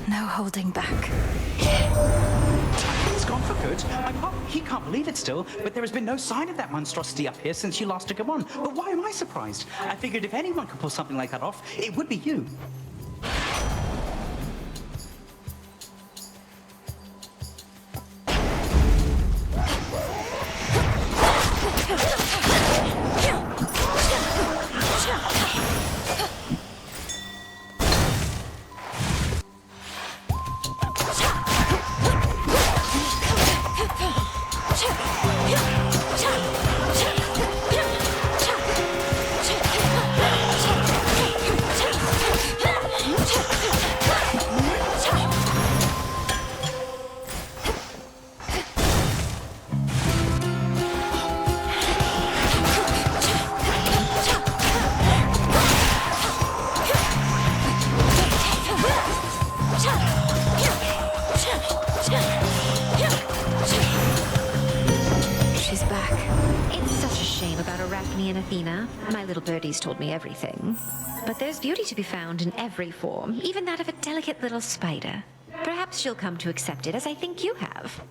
No holding back. It's gone for good. My pop, he can't believe it still, but there has been no sign of that monstrosity up here since you last took him on. But why am I surprised? I figured if anyone could pull something like that off, it would be you. She's back. It's such a shame about Arachne and Athena. My little birdies told me everything. But there's beauty to be found in every form, even that of a delicate little spider. Perhaps she'll come to accept it as I think you have.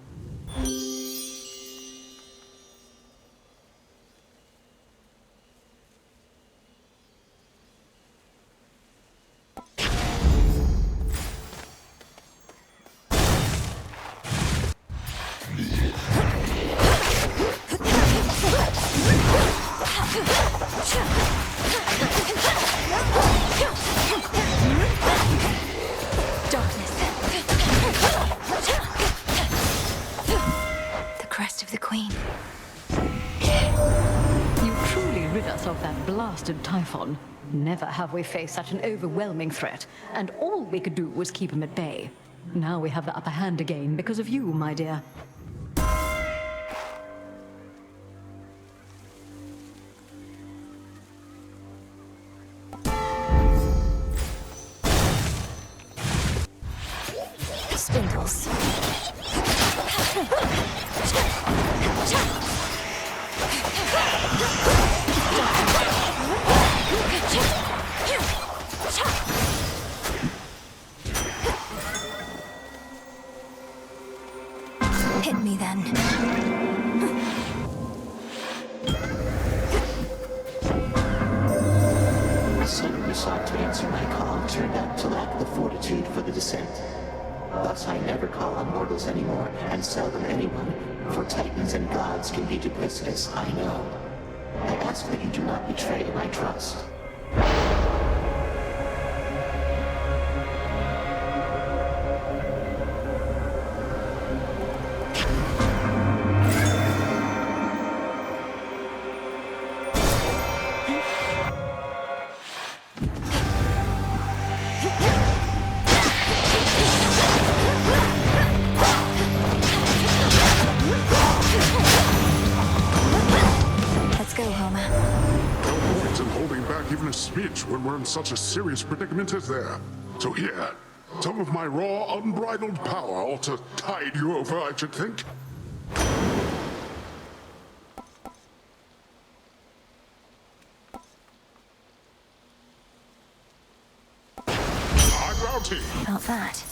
The crest of the Queen. You truly rid us of that blasted Typhon. Never have we faced such an overwhelming threat, and all we could do was keep him at bay. Now we have the upper hand again because of you, my dear. Spindles. Hit me then. The son who sought to answer my call turned out to lack the fortitude for the descent. Thus I never call on mortals anymore, and seldom anyone, for titans and gods can be duplicitous, I know. I ask that you do not betray my trust. Let's go, Homer. No point in holding back even a smidge when we're in such a serious predicament as there. So here, some of my raw, unbridled power ought to tide you over, I should think. I'm bounty. About that.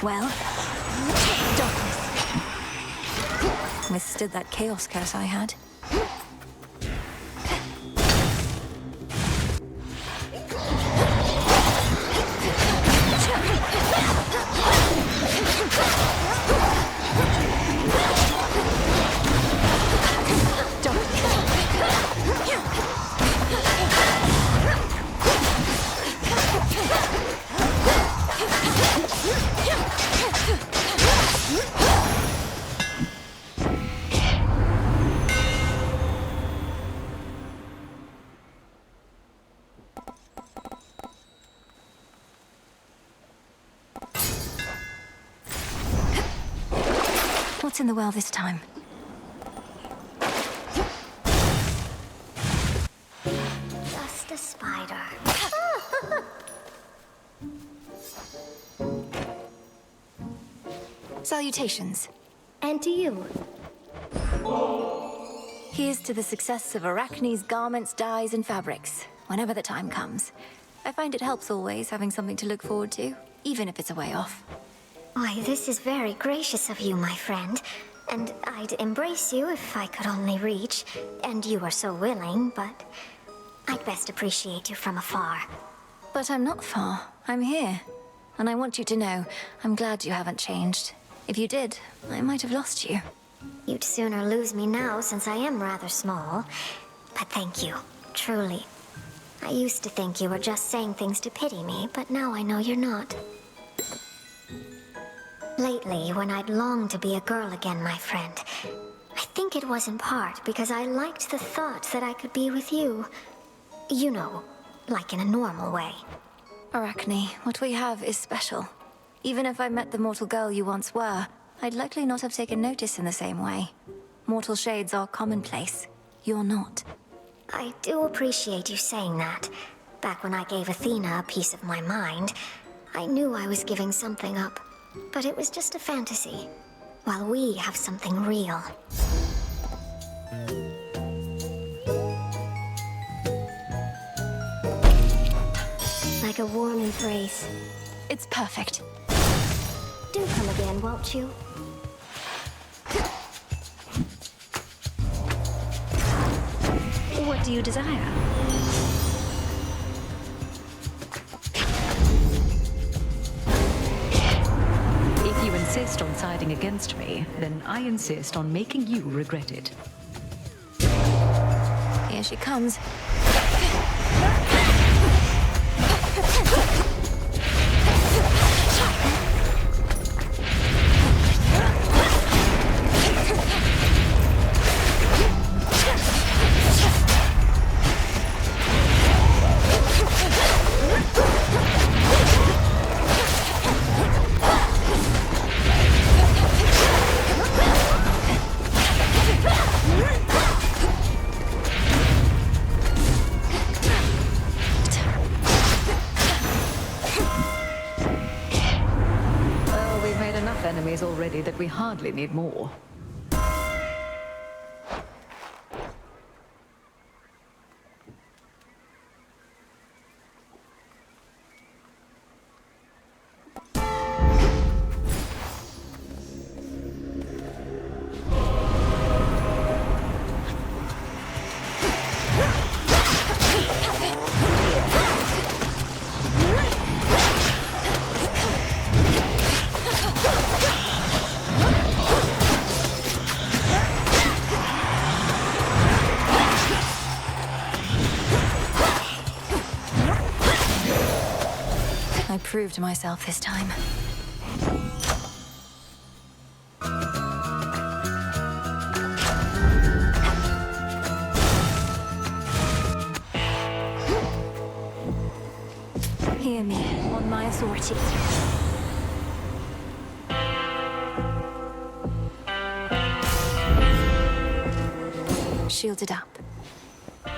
Well, darkness. Withstood that chaos curse I had. What's in the well this time? Just a spider. Salutations. And to you. Here's to the success of Arachne's garments, dyes, and fabrics, whenever the time comes. I find it helps always having something to look forward to, even if it's a way off. Why, this is very gracious of you, my friend. And I'd embrace you if I could only reach, and you are so willing, but I'd best appreciate you from afar. But I'm not far. I'm here. And I want you to know, I'm glad you haven't changed. If you did, I might have lost you. You'd sooner lose me now, since I am rather small. But thank you, truly. I used to think you were just saying things to pity me, but now I know you're not. Lately, when I'd longed to be a girl again, my friend, I think it was in part because I liked the thought that I could be with you. You know, like in a normal way. Arachne, what we have is special. Even if I met the mortal girl you once were, I'd likely not have taken notice in the same way. Mortal shades are commonplace. You're not. I do appreciate you saying that. Back when I gave Athena a piece of my mind, I knew I was giving something up. But it was just a fantasy, while we have something real. Like a warm embrace. It's perfect. Do come again, won't you? What do you desire? If you insist on siding against me, then I insist on making you regret it. Here she comes. Enemies already that we hardly need more. I proved myself this time. Hear me, on my authority. Shielded up.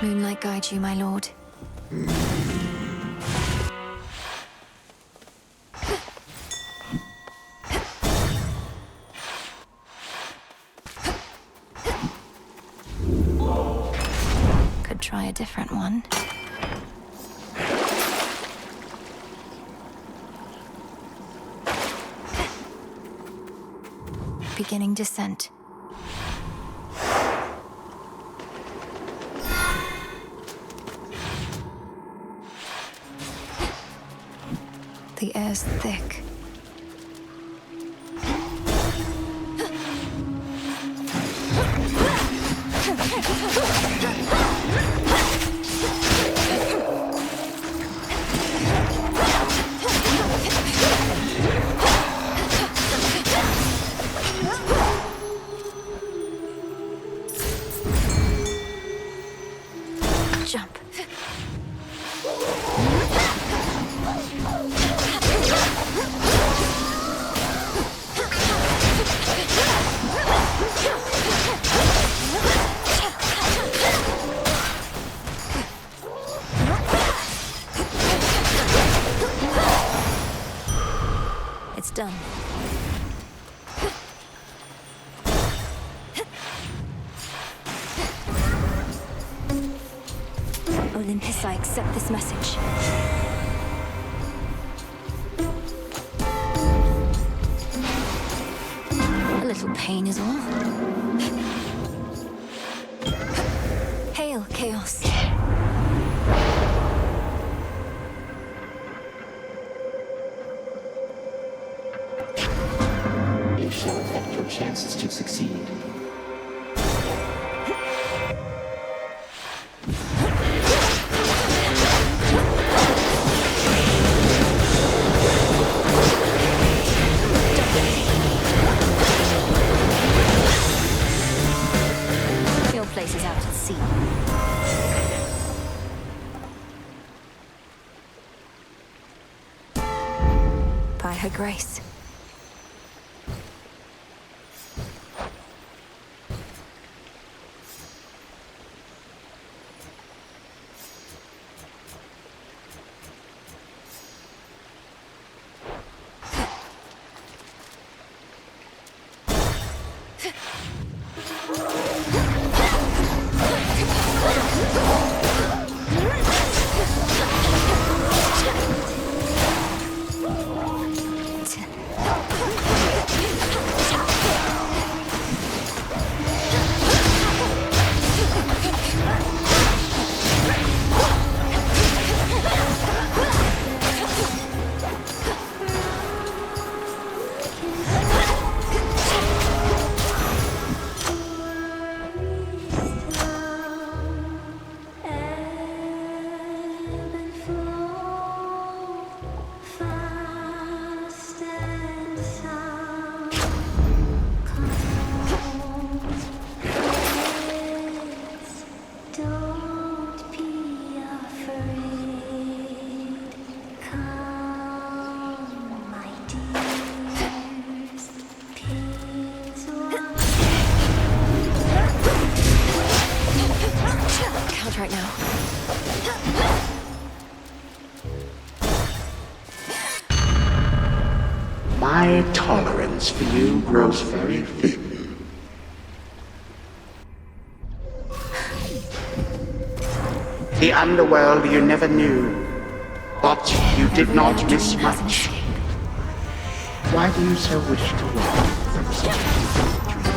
Moonlight guide you, my lord. Could try a different one. Beginning descent. The air's thick. Jump. It's done. Olympus, I accept this message. A little pain is all. Hail, Chaos. It shall affect your chances to succeed. Your place is out at sea. By her grace. Right now. My tolerance for you grows very thin. The underworld you never knew, but you did not miss much. Why do you so wish to run from such a beautiful dream?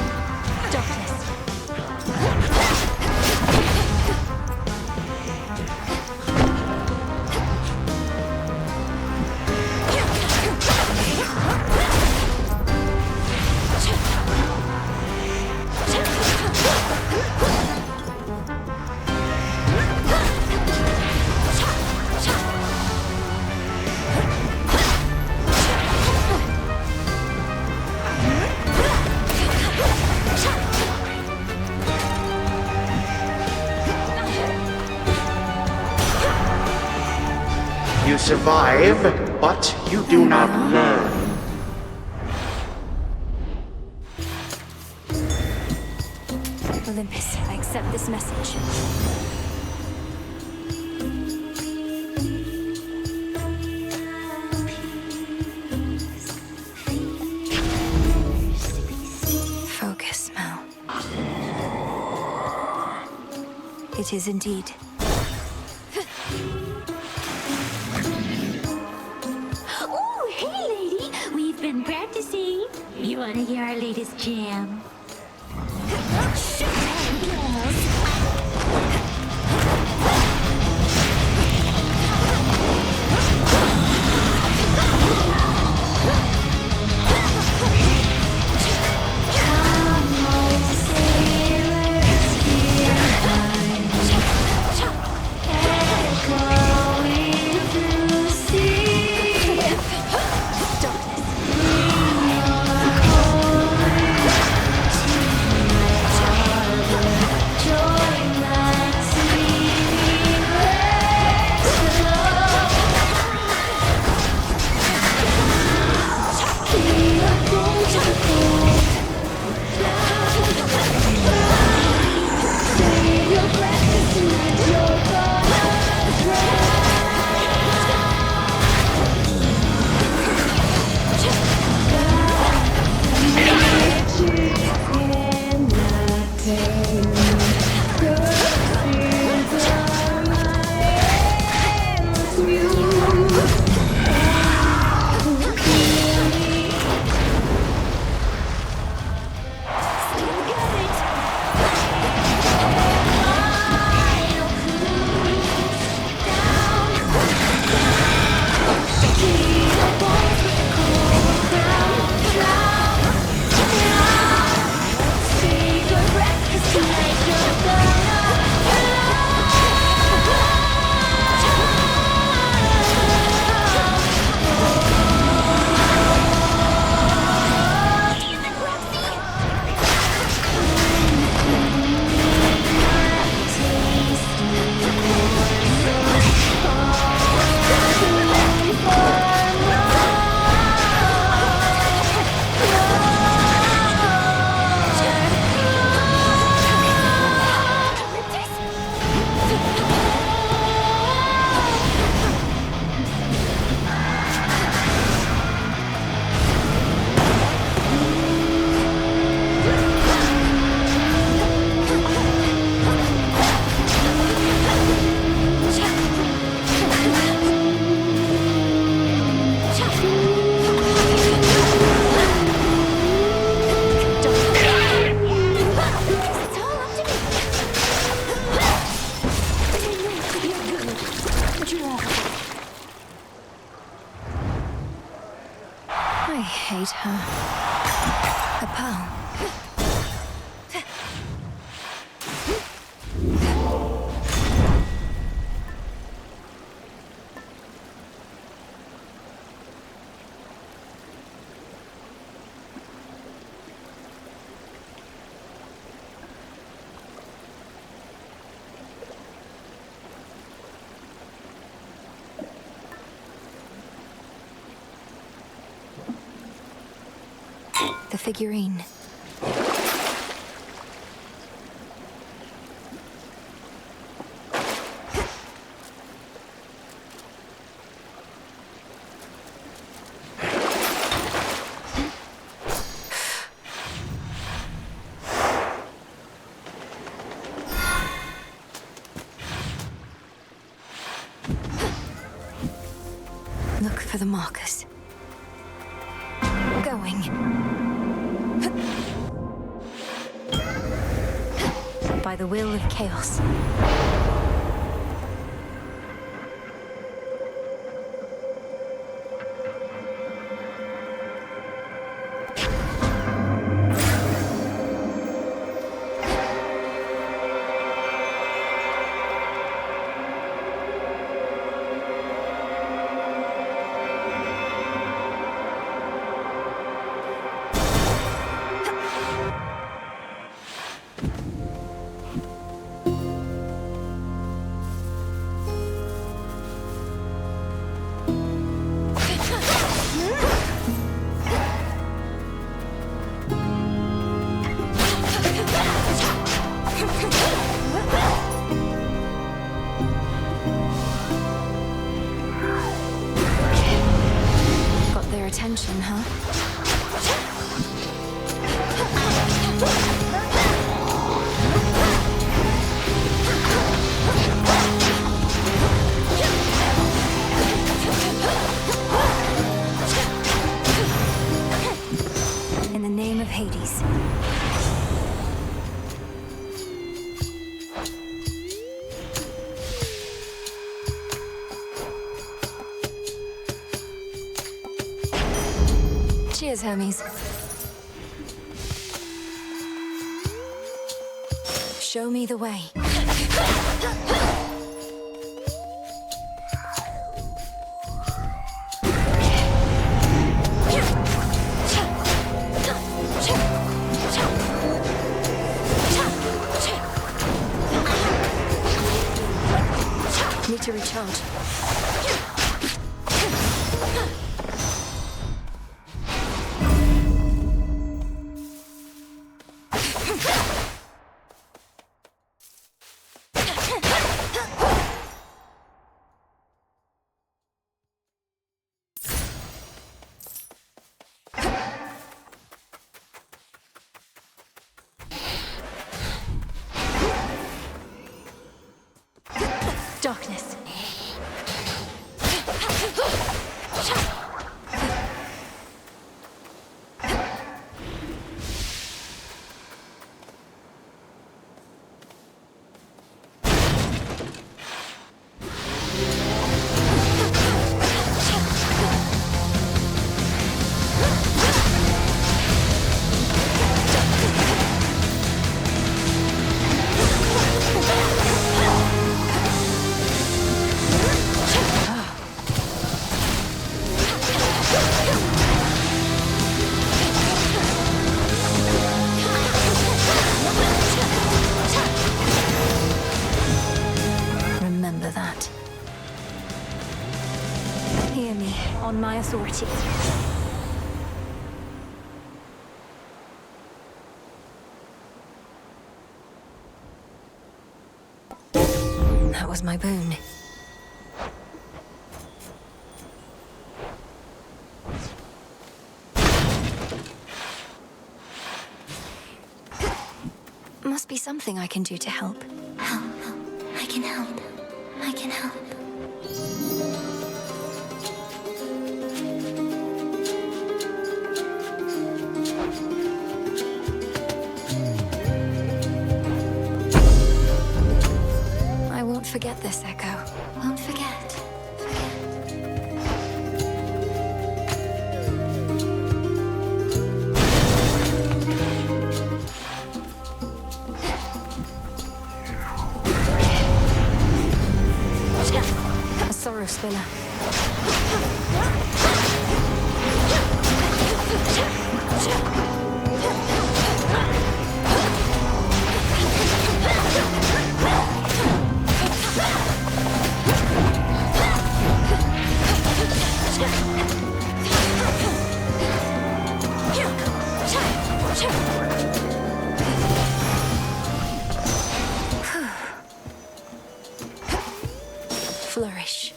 You survive, but you do not learn. Olympus, I accept this message. Focus, Mel. It is indeed. Oh, hey, lady. We've been practicing. You want to hear our latest jam? Joy. I hate her. A pearl. The figurine. Look for the markers. Going. By the will of chaos. Got their attention, huh? In the name of Hades. Cheers, Hermes. Show me the way. Need to recharge. Darkness. Remember that. Hear me, on my authority. That was my boon. Must be something I can do to help. Help. I can help. I can help. I won't forget this, Echo. Won't forget. villa. Flourish.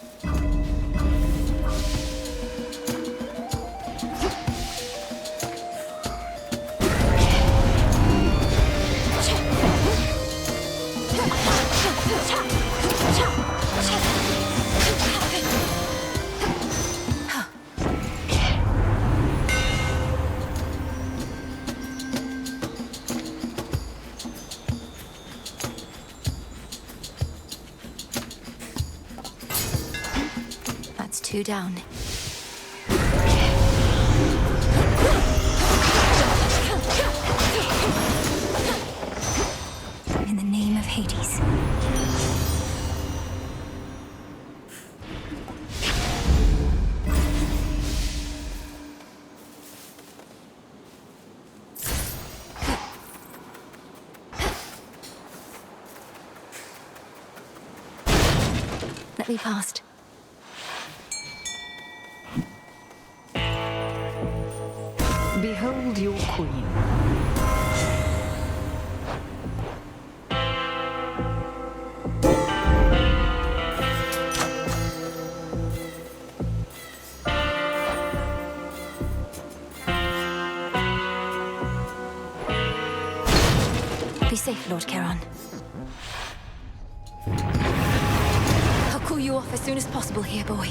That's 2 down. In the name of Hades. Let me past. Behold your queen. Be safe, Lord Charon. I'll call you off as soon as possible here, boy.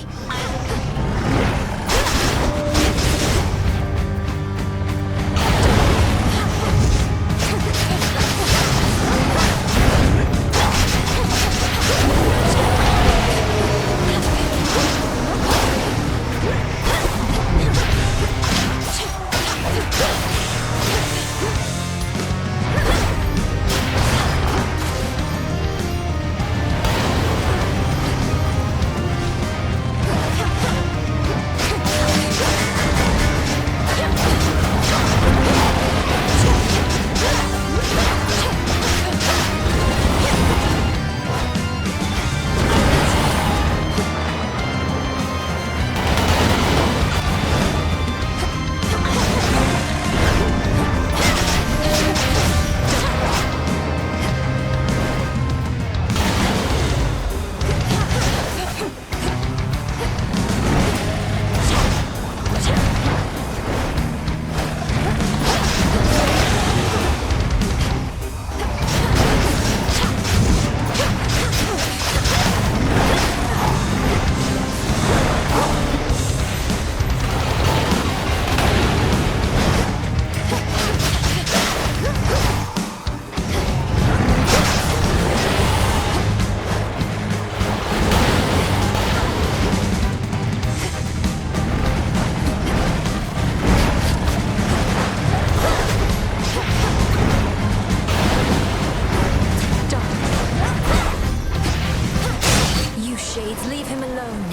Leave him alone.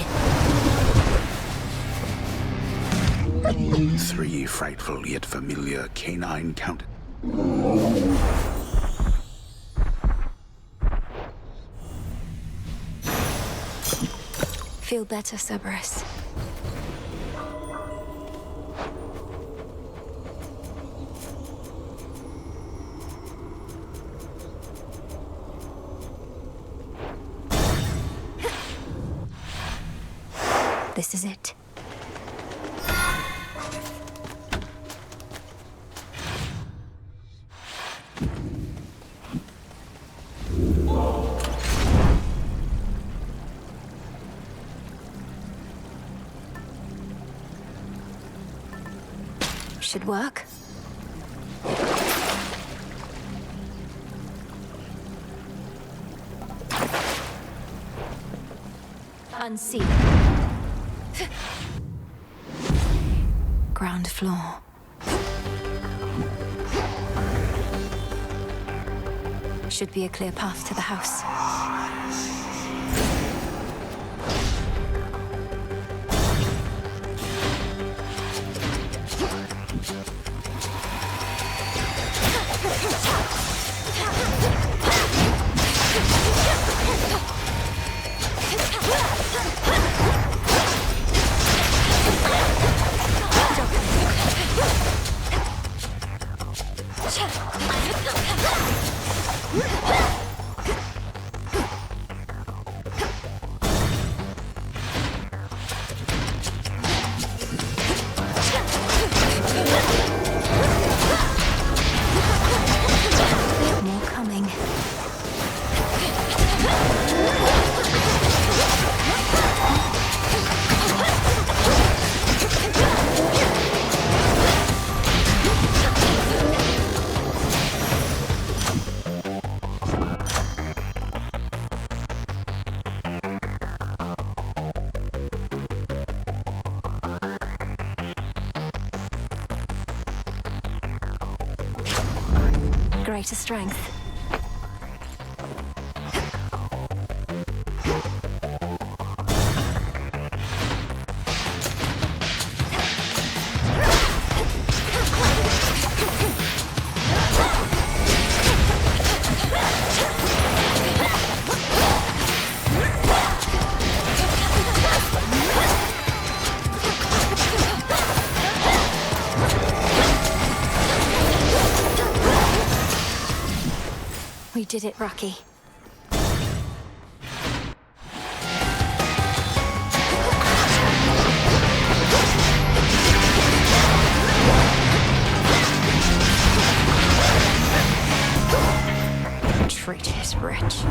3 frightful yet familiar canine count. Feel better, Cerberus. This is it. Should work. Unseat. Ground floor. Should be a clear path to the house. More coming. Greater strength. We did it, Rocky. Traitorous wretch.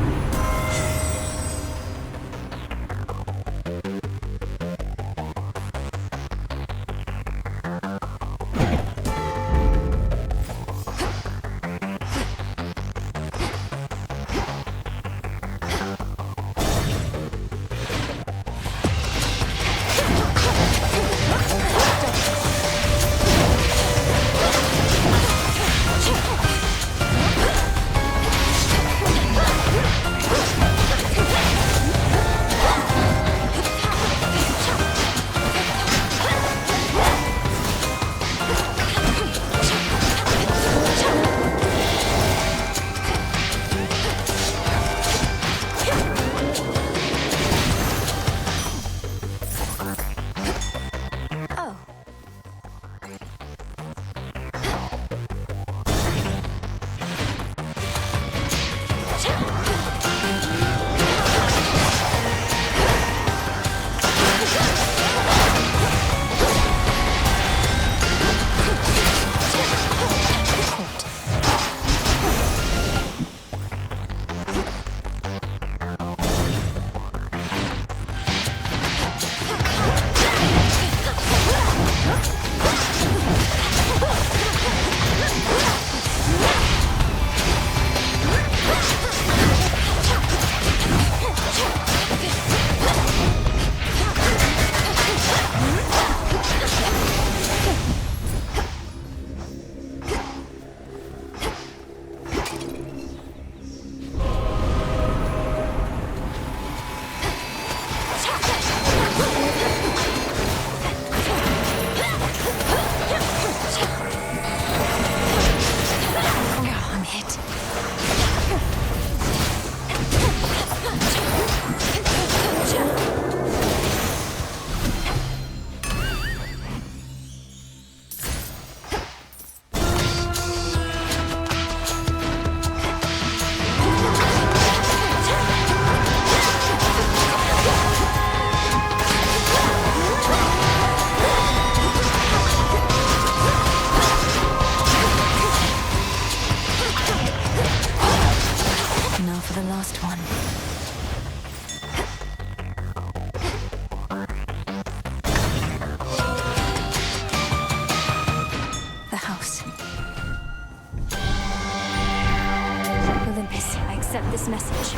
accept this message.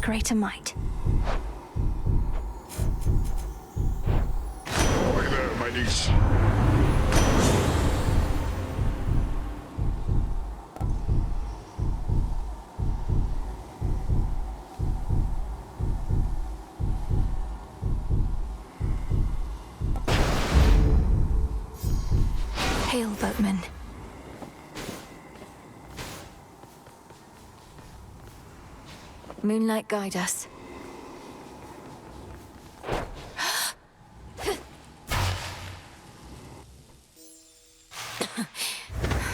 Greater might. Ahoy there, my niece. Hail, boatman. Moonlight guide us.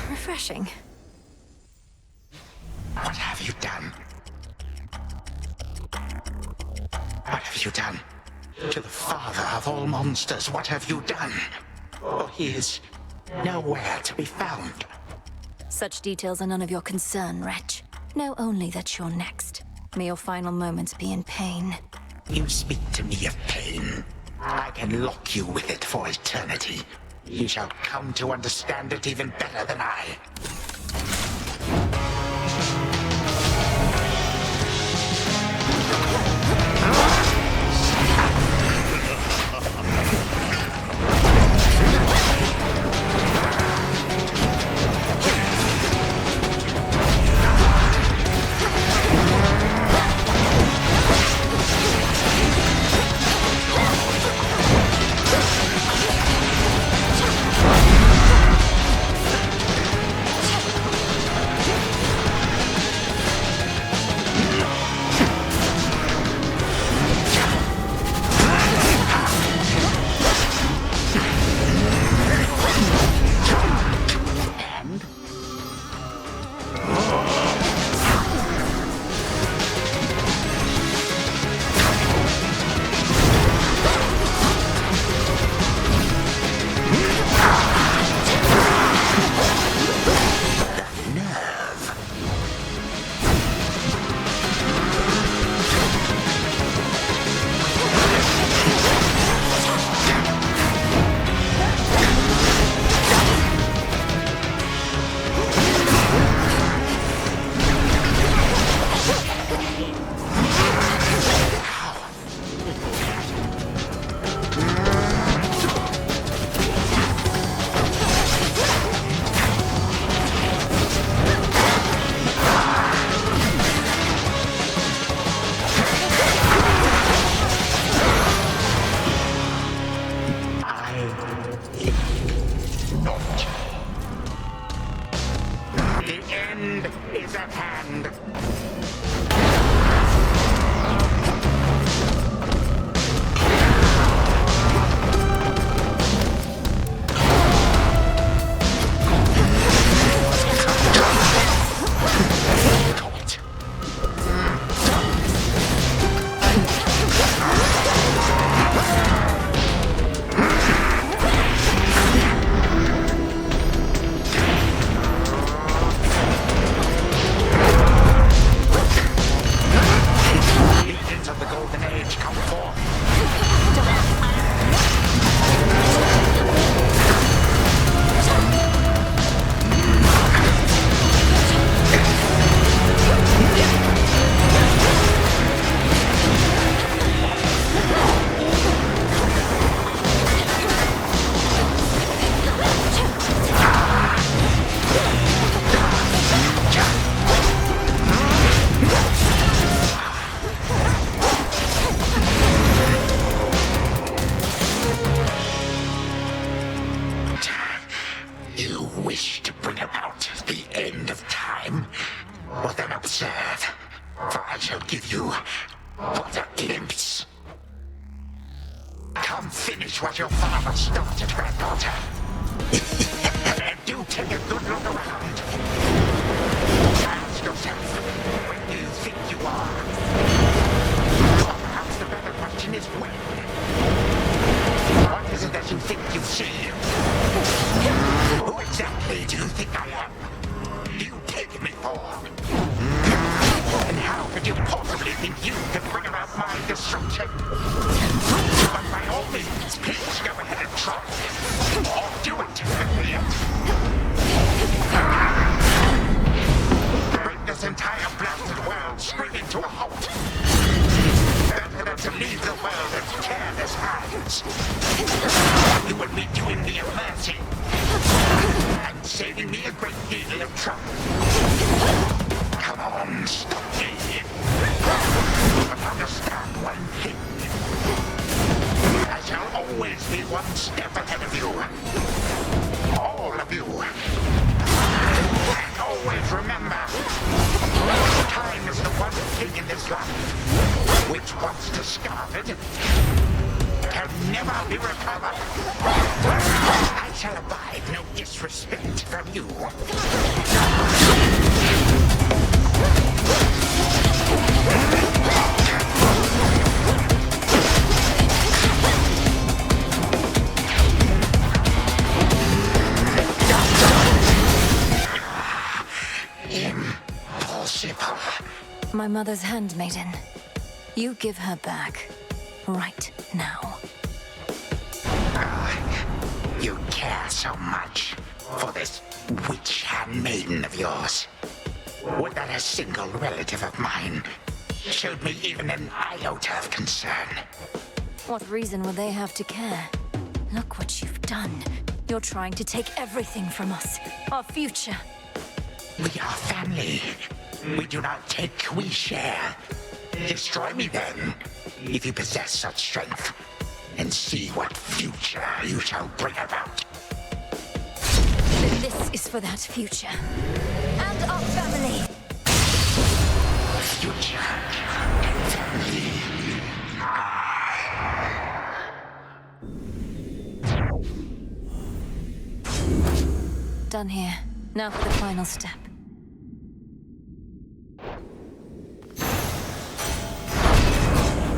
Refreshing. What have you done? What have you done? To the father of all monsters, what have you done? Oh, he is nowhere to be found. Such details are none of your concern, wretch. Know only that you're next. May your final moments be in pain. You speak to me of pain. I can lock you with it for eternity. You shall come to understand it even better than I. What your father started, granddaughter. And do take a good look around. Ask yourself, where do you think you are? Or perhaps the better question is when. What is it that you think you see? Who exactly do you think I am? Do you take me for? And how could you possibly think you could bring about my destruction? But by all means, please go ahead and try. Or do it. Bring this entire blasted world straight into a halt. Better than to leave the world in careless hands. You will be doing me a mercy. And saving me a great deal of trouble. Come on, stop me. But understand one thing. in this life, which once discarded, can never be recovered. I shall abide no disrespect from you. Impossible. My mother's handmaiden. You give her back. Right now. You care so much for this witch handmaiden of yours. Would that a single relative of mine showed me even an iota of concern? What reason would they have to care? Look what you've done. You're trying to take everything from us. Our future. We are family. We do not take, we share. Destroy me then, if you possess such strength, and see what future you shall bring about. Then this is for that future. And our family. Future. Family. Done here. Now for the final step.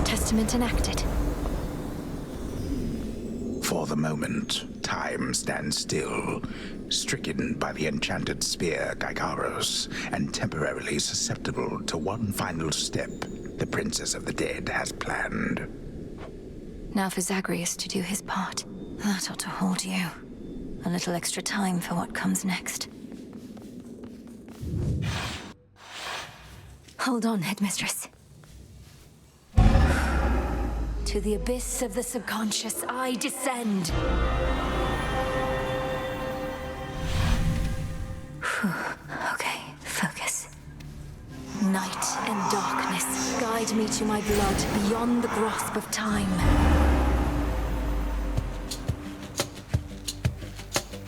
Testament enacted. For the moment, time stands still, stricken by the enchanted spear Gygaros, and temporarily susceptible to one final step the Princess of the Dead has planned. Now for Zagreus to do his part. That ought to hold you. A little extra time for what comes next. Hold on, Headmistress. To the abyss of the subconscious, I descend. Okay, focus. Night and darkness, guide me to my blood beyond the grasp of time.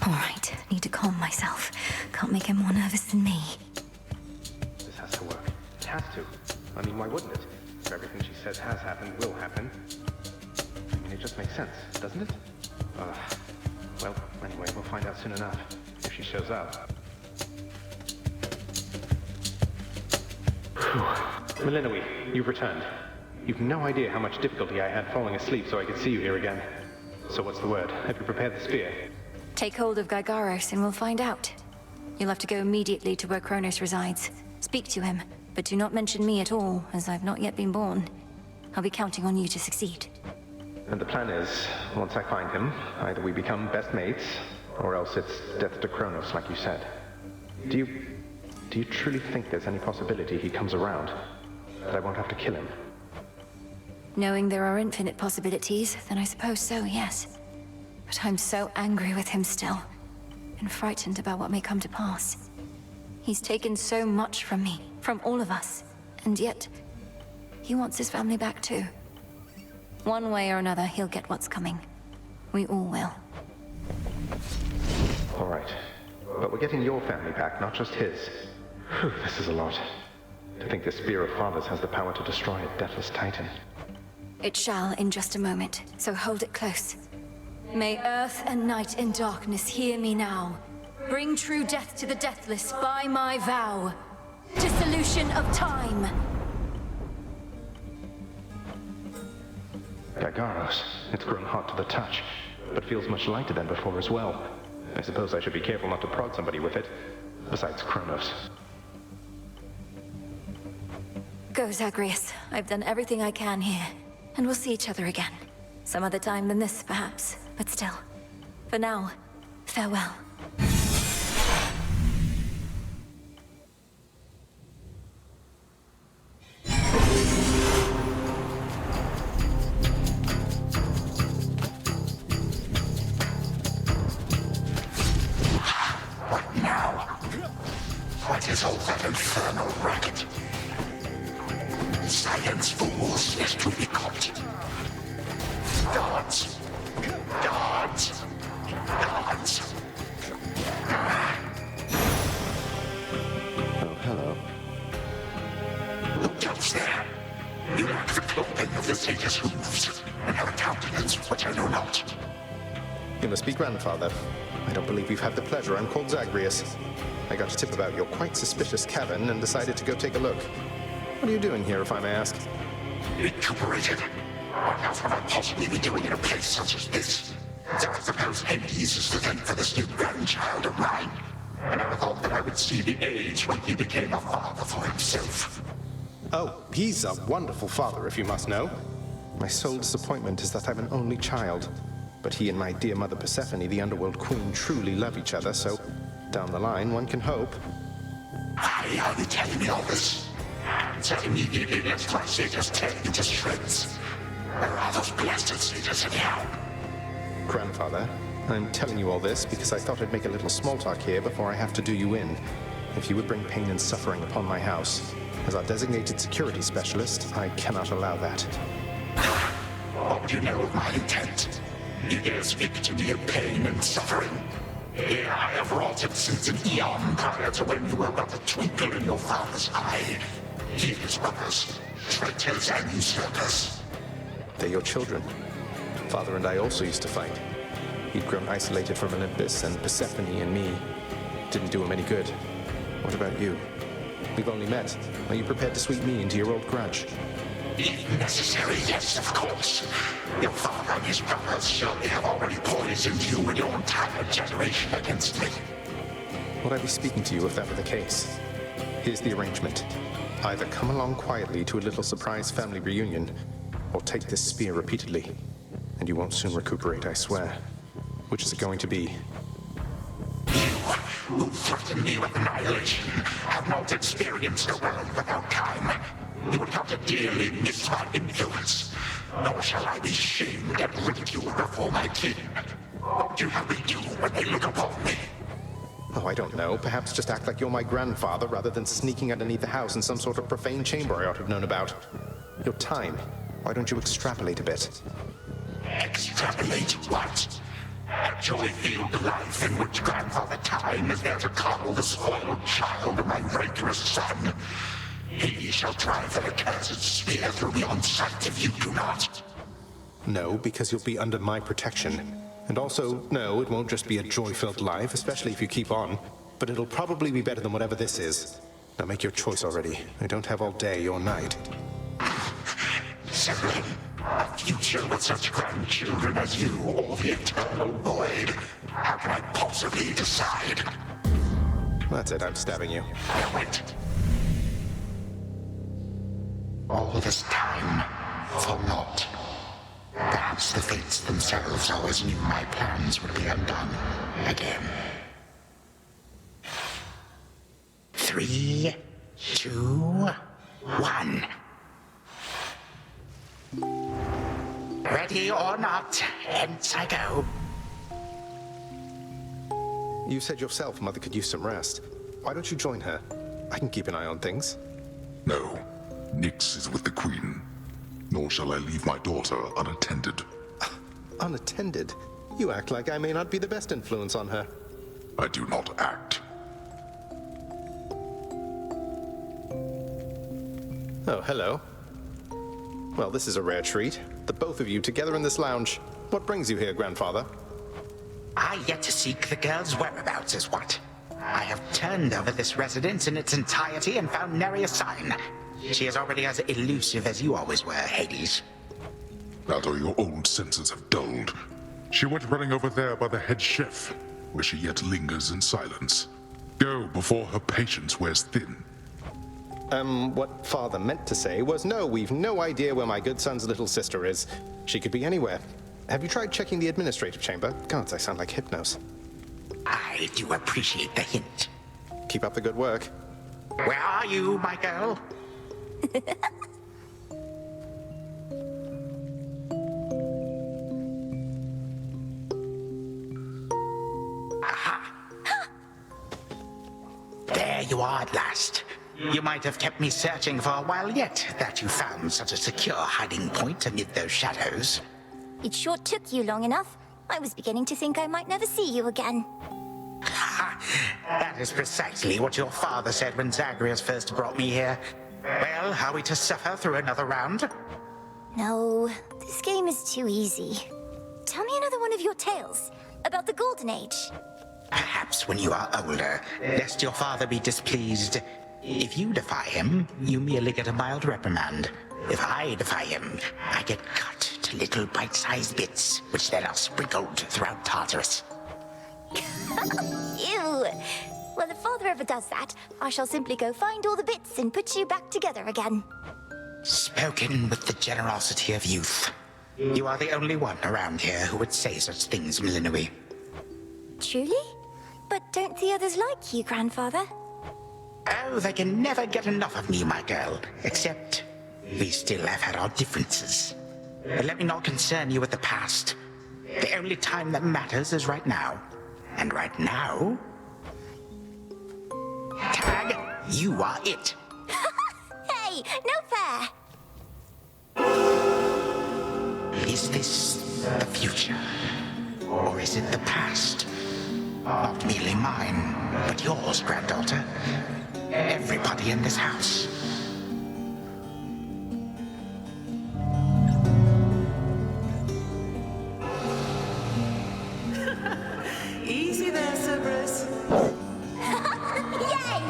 All right, need to calm myself. Can't make him more nervous than me. This has to work. It has to. I mean, why wouldn't it? If everything she says has happened, will happen. I mean, it just makes sense, doesn't it? Well, anyway, we'll find out soon enough. If she shows up. Melinoe, you've returned. You've no idea how much difficulty I had falling asleep so I could see you here again. So what's the word? Have you prepared the spear? Take hold of Gygaros and we'll find out. You'll have to go immediately to where Kronos resides. Speak to him, but do not mention me at all, as I've not yet been born. I'll be counting on you to succeed. And the plan is, once I find him, either we become best mates, or else it's death to Kronos, like you said. Do you truly think there's any possibility he comes around? That I won't have to kill him? Knowing there are infinite possibilities, then I suppose so, yes. But I'm so angry with him still, and frightened about what may come to pass. He's taken so much from me, from all of us, and yet, he wants his family back too. One way or another, he'll get what's coming. We all will. All right. But we're getting your family back, not just his. Whew, this is a lot. To think the Spear of Fathers has the power to destroy a deathless titan. It shall in just a moment, so hold it close. May earth and night and darkness hear me now. Bring true death to the deathless by my vow. Dissolution of time. Gygaros. It's grown hot to the touch, but feels much lighter than before as well. I suppose I should be careful not to prod somebody with it. Besides Kronos. Go, Zagreus. I've done everything I can here. And we'll see each other again. Some other time than this, perhaps. But still. For now, farewell. What now? What is all that infernal racket? Silence, fools, lest we be caught. Guards! Guards! Guards! Oh, hello. Look out yourselves there. You lack the clothing of the sage's hooves, and have a countenance which I know not. You must be grandfather. I don't believe you've had the pleasure. I'm called Zagreus. I got a tip about your quite suspicious cavern and decided to go take a look. What are you doing here, if I may ask? Recuperated. What else would I possibly be doing in a place such as this? So I suppose Hades is to thank for this new grandchild of mine. I never thought that I would see the age when he became a father for himself. Oh, he's a wonderful father, if you must know. My sole disappointment is that I'm an only child. But he and my dear mother Persephone, the Underworld Queen, truly love each other, so down the line, one can hope. Why are you telling me all this? Answer immediately, lest my satyrs tear you to shreds. Where are those blasted satyrs anyhow? Grandfather, I'm telling you all this because I thought I'd make a little small talk here before I have to do you in. If you would bring pain and suffering upon my house, as our designated security specialist, I cannot allow that. What do you know of my intent? You dare speak to me of pain and suffering? Here I have wrought it since an eon prior to when you were but a twinkle in your father's eye. He and his brothers, traitors and usurpers. They're your children. Father and I also used to fight. He'd grown isolated from Olympus, and Persephone and me didn't do him any good. What about you? We've only met. Are you prepared to sweep me into your old grudge? If necessary, yes, of course. Your father and his brothers surely have already poisoned you and your entire generation against me. Would I be speaking to you if that were the case? Here's the arrangement. Either come along quietly to a little surprise family reunion, or take this spear repeatedly, and you won't soon recuperate, I swear. Which is it going to be? You, who threaten me with annihilation, have not experienced a world without time. You would have to dearly miss my influence. Nor shall I be shamed and ridiculed before my kin. What do you have me do when they look upon me? Oh, I don't know. Perhaps just act like you're my grandfather rather than sneaking underneath the house in some sort of profane chamber I ought to have known about. Your time. Why don't you extrapolate a bit? Extrapolate what? Actually feel the life in which Grandfather Time is there to coddle the spoiled child of my rancorous son. He shall drive the accursed spear through me on sight if you do not. No, because you'll be under my protection. And also, no, it won't just be a joy-filled life, especially if you keep on. But it'll probably be better than whatever this is. Now make your choice already. I don't have all day or night. Severin, a future with such grandchildren as you, or the eternal void. How can I possibly decide? That's it, I'm stabbing you. Wait. All this time, for naught. Perhaps the fates themselves always knew my plans would be undone again. 3, 2, 1. Ready or not, hence I go. You said yourself Mother could use some rest. Why don't you join her? I can keep an eye on things. No. Nyx is with the Queen. Nor shall I leave my daughter unattended. Unattended? You act like I may not be the best influence on her. I do not act. Oh, hello. Well, this is a rare treat. The both of you together in this lounge. What brings you here, Grandfather? I yet to seek the girl's whereabouts is what. I have turned over this residence in its entirety and found nary a sign. She is already as elusive as you always were, Hades. That or your old senses have dulled. She went running over there by the head chef, where she yet lingers in silence. Go before her patience wears thin. What Father meant to say was no, we've no idea where my good son's little sister is. She could be anywhere. Have you tried checking the administrative chamber? Gods, I sound like Hypnos. I do appreciate the hint. Keep up the good work. Where are you, my girl? Aha! There you are at last. You might have kept me searching for a while yet, that you found such a secure hiding point amid those shadows. It sure took you long enough. I was beginning to think I might never see you again. That is precisely what your father said when Zagreus first brought me here. Well, are we to suffer through another round? No, this game is too easy. Tell me another one of your tales about the Golden Age. Perhaps when you are older, lest your father be displeased. If you defy him, you merely get a mild reprimand. If I defy him, I get cut to little bite-sized bits, which then are sprinkled throughout Tartarus. Ew! Well, if father ever does that, I shall simply go find all the bits and put you back together again. Spoken with the generosity of youth. You are the only one around here who would say such things, Millennium. Truly? But don't the others like you, grandfather? Oh, they can never get enough of me, my girl. Except, we still have had our differences. But let me not concern you with the past. The only time that matters is right now. And right now... Tag, you are it. Hey, no fair! Is this the future? Or is it the past? Not merely mine, but yours, granddaughter. Everybody in this house. Easy there, Cerberus. Yay!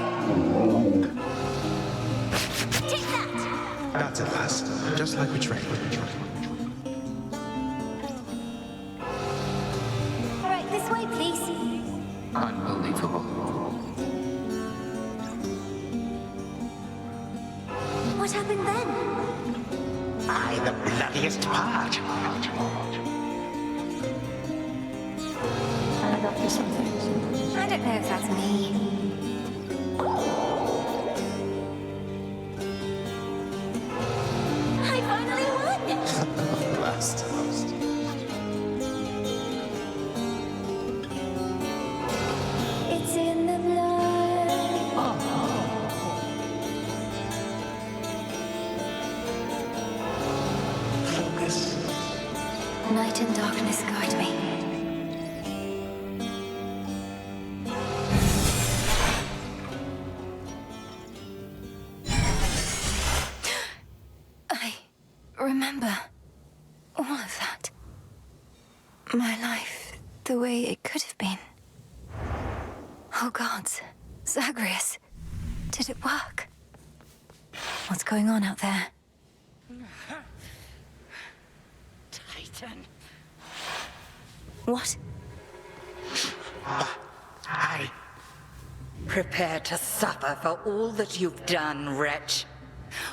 Take that! That's at last, just like we trained. Right, this way, please. Unbelievable. What happened then? I, the bloodiest part. I don't know if that's me. I finally won! Last. It's in the blood. Focus. Night and darkness guide me. I remember all of that. My life, the way it could have been. Oh gods, Zagreus, did it work? What's going on out there? Titan. What? I... Prepare to suffer for all that you've done, wretch.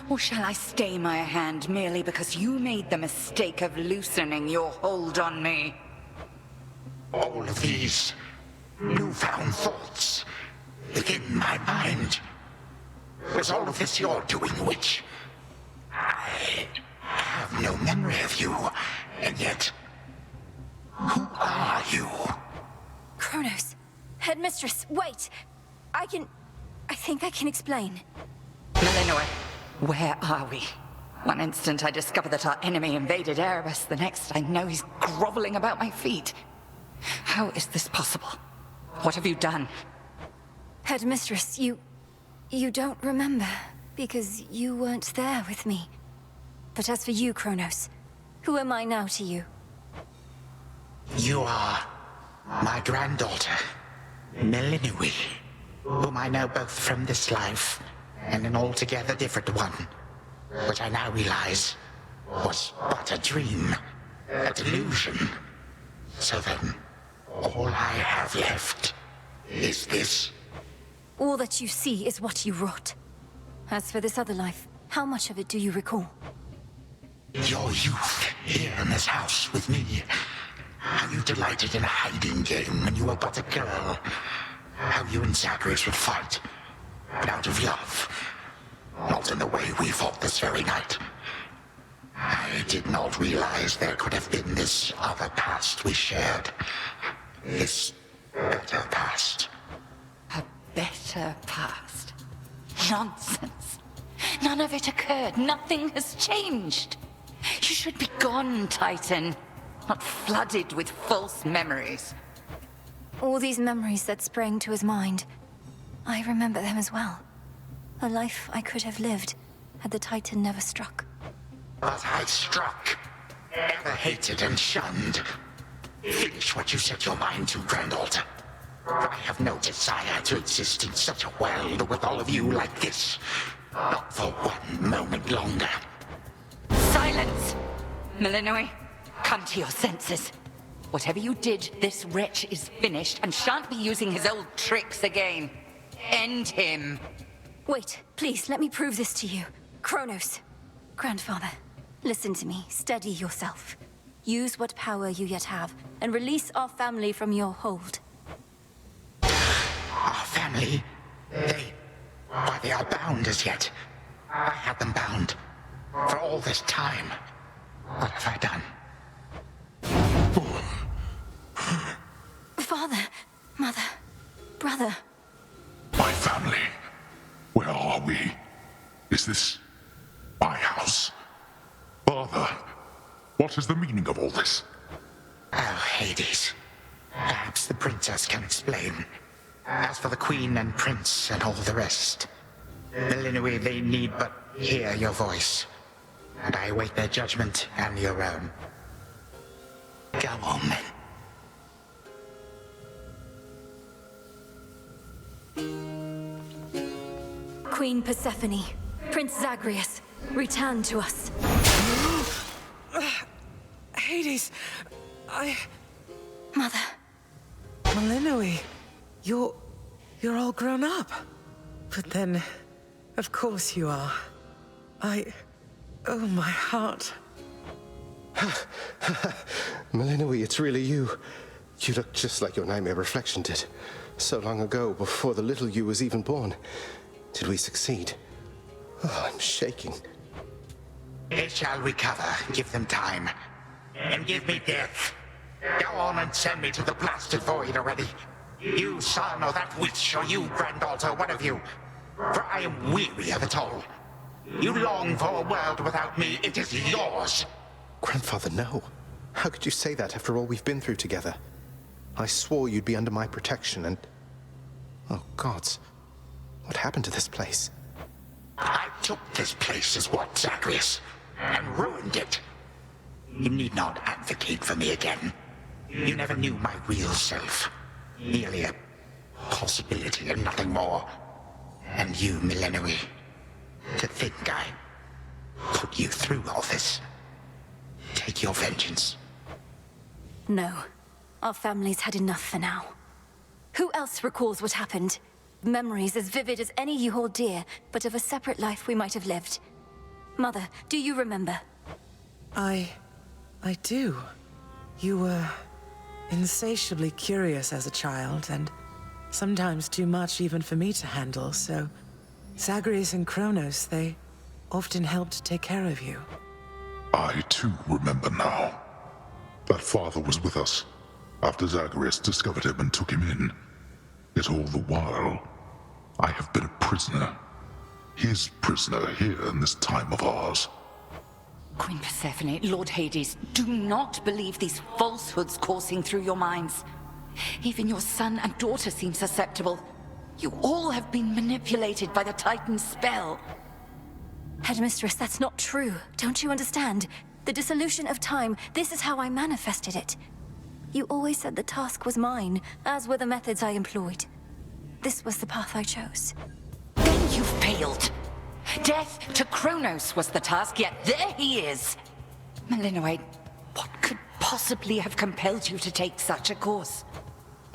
Or shall I stay my hand merely because you made the mistake of loosening your hold on me? All of these newfound thoughts within my mind. Was all of this your doing, witch? I have no memory of you, and yet... Who are you? Kronos, Headmistress, wait! I think I can explain. Millenoi, where are we? One instant I discover that our enemy invaded Erebus, the next I know he's groveling about my feet. How is this possible? What have you done? Headmistress, you don't remember, because you weren't there with me. But as for you, Kronos, who am I now to you? You are my granddaughter, Millennium, whom I know both from this life and an altogether different one, which I now realize was but a dream, a delusion. So then, all I have left is this. All that you see is what you wrought. As for this other life, how much of it do you recall? Your youth here in this house with me. How you delighted in a hiding game when you were but a girl. How you and Zagreus would fight, but out of love. Not in the way we fought this very night. I did not realize there could have been this other past we shared. This better past. A better past? Nonsense. None of it occurred. Nothing has changed. You should be gone, Titan. Not flooded with false memories. All these memories that sprang to his mind, I remember them as well. A life I could have lived, had the Titan never struck. But I struck. Ever hated and shunned. Finish what you set your mind to, Grand Altar. I have no desire to exist in such a world with all of you like this. Not for one moment longer. Silence! Melinoe, come to your senses. Whatever you did, this wretch is finished and shan't be using his old tricks again. End him. Wait, please, let me prove this to you. Kronos. Grandfather, listen to me. Steady yourself. Use what power you yet have, and release our family from your hold. Our family? Why, they are bound as yet. I had them bound. For all this time. What have I done? Father, Mother, Brother. My family. Where are we? Is this my house? Father, what is the meaning of all this? Oh, Hades. Perhaps the princess can explain. As for the queen and prince and all the rest, Melinoe, they need but hear your voice. And I await their judgment and your own. Go on, then. Queen Persephone, Prince Zagreus, return to us. Hades, Mother. Melinoe, you're all grown up. But then, of course you are. Oh, my heart. Melinoe, it's really you. You look just like your nightmare reflection did. So long ago, before the little you was even born. Did we succeed? Oh, I'm shaking. They shall recover. Give them time. And give me death. Go on and send me to the blasted void already. You, son, or that witch, or you, Grand Altar, one of you. For I am weary of it all. You long for a world without me. It is yours. Grandfather, no. How could you say that after all we've been through together? I swore you'd be under my protection and... Oh, gods. What happened to this place? I took this place as what, Zagreus? And ruined it. You need not advocate for me again. You never knew my real self. Merely a possibility and nothing more. And you, Melinoe. To think I put you through all this. Take your vengeance. No. Our family's had enough for now. Who else recalls what happened? Memories as vivid as any you hold dear, but of a separate life we might have lived. Mother, do you remember? I do. You were insatiably curious as a child, and sometimes too much even for me to handle, so Zagreus and Kronos, they often helped take care of you. I too remember now. That father was with us after Zagreus discovered him and took him in. Yet all the while, I have been a prisoner. His prisoner here in this time of ours. Queen Persephone, Lord Hades, do not believe these falsehoods coursing through your minds. Even your son and daughter seem susceptible. You all have been manipulated by the Titan's spell. Headmistress, that's not true. Don't you understand? The dissolution of time, this is how I manifested it. You always said the task was mine, as were the methods I employed. This was the path I chose. Then you failed. Death to Kronos was the task, yet there he is. Melinoe, what could possibly have compelled you to take such a course?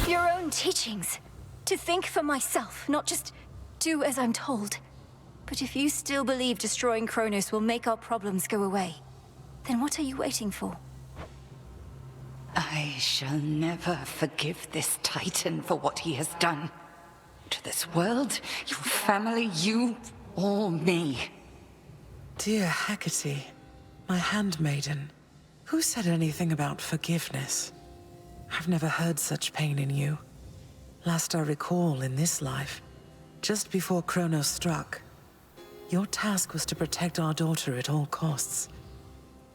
Your own teachings. To think for myself, not just do as I'm told. But if you still believe destroying Kronos will make our problems go away, then what are you waiting for? I shall never forgive this Titan for what he has done. To this world, your family, you, or me. Dear Hecate, my handmaiden, who said anything about forgiveness? I've never heard such pain in you. Last I recall in this life, just before Kronos struck, your task was to protect our daughter at all costs.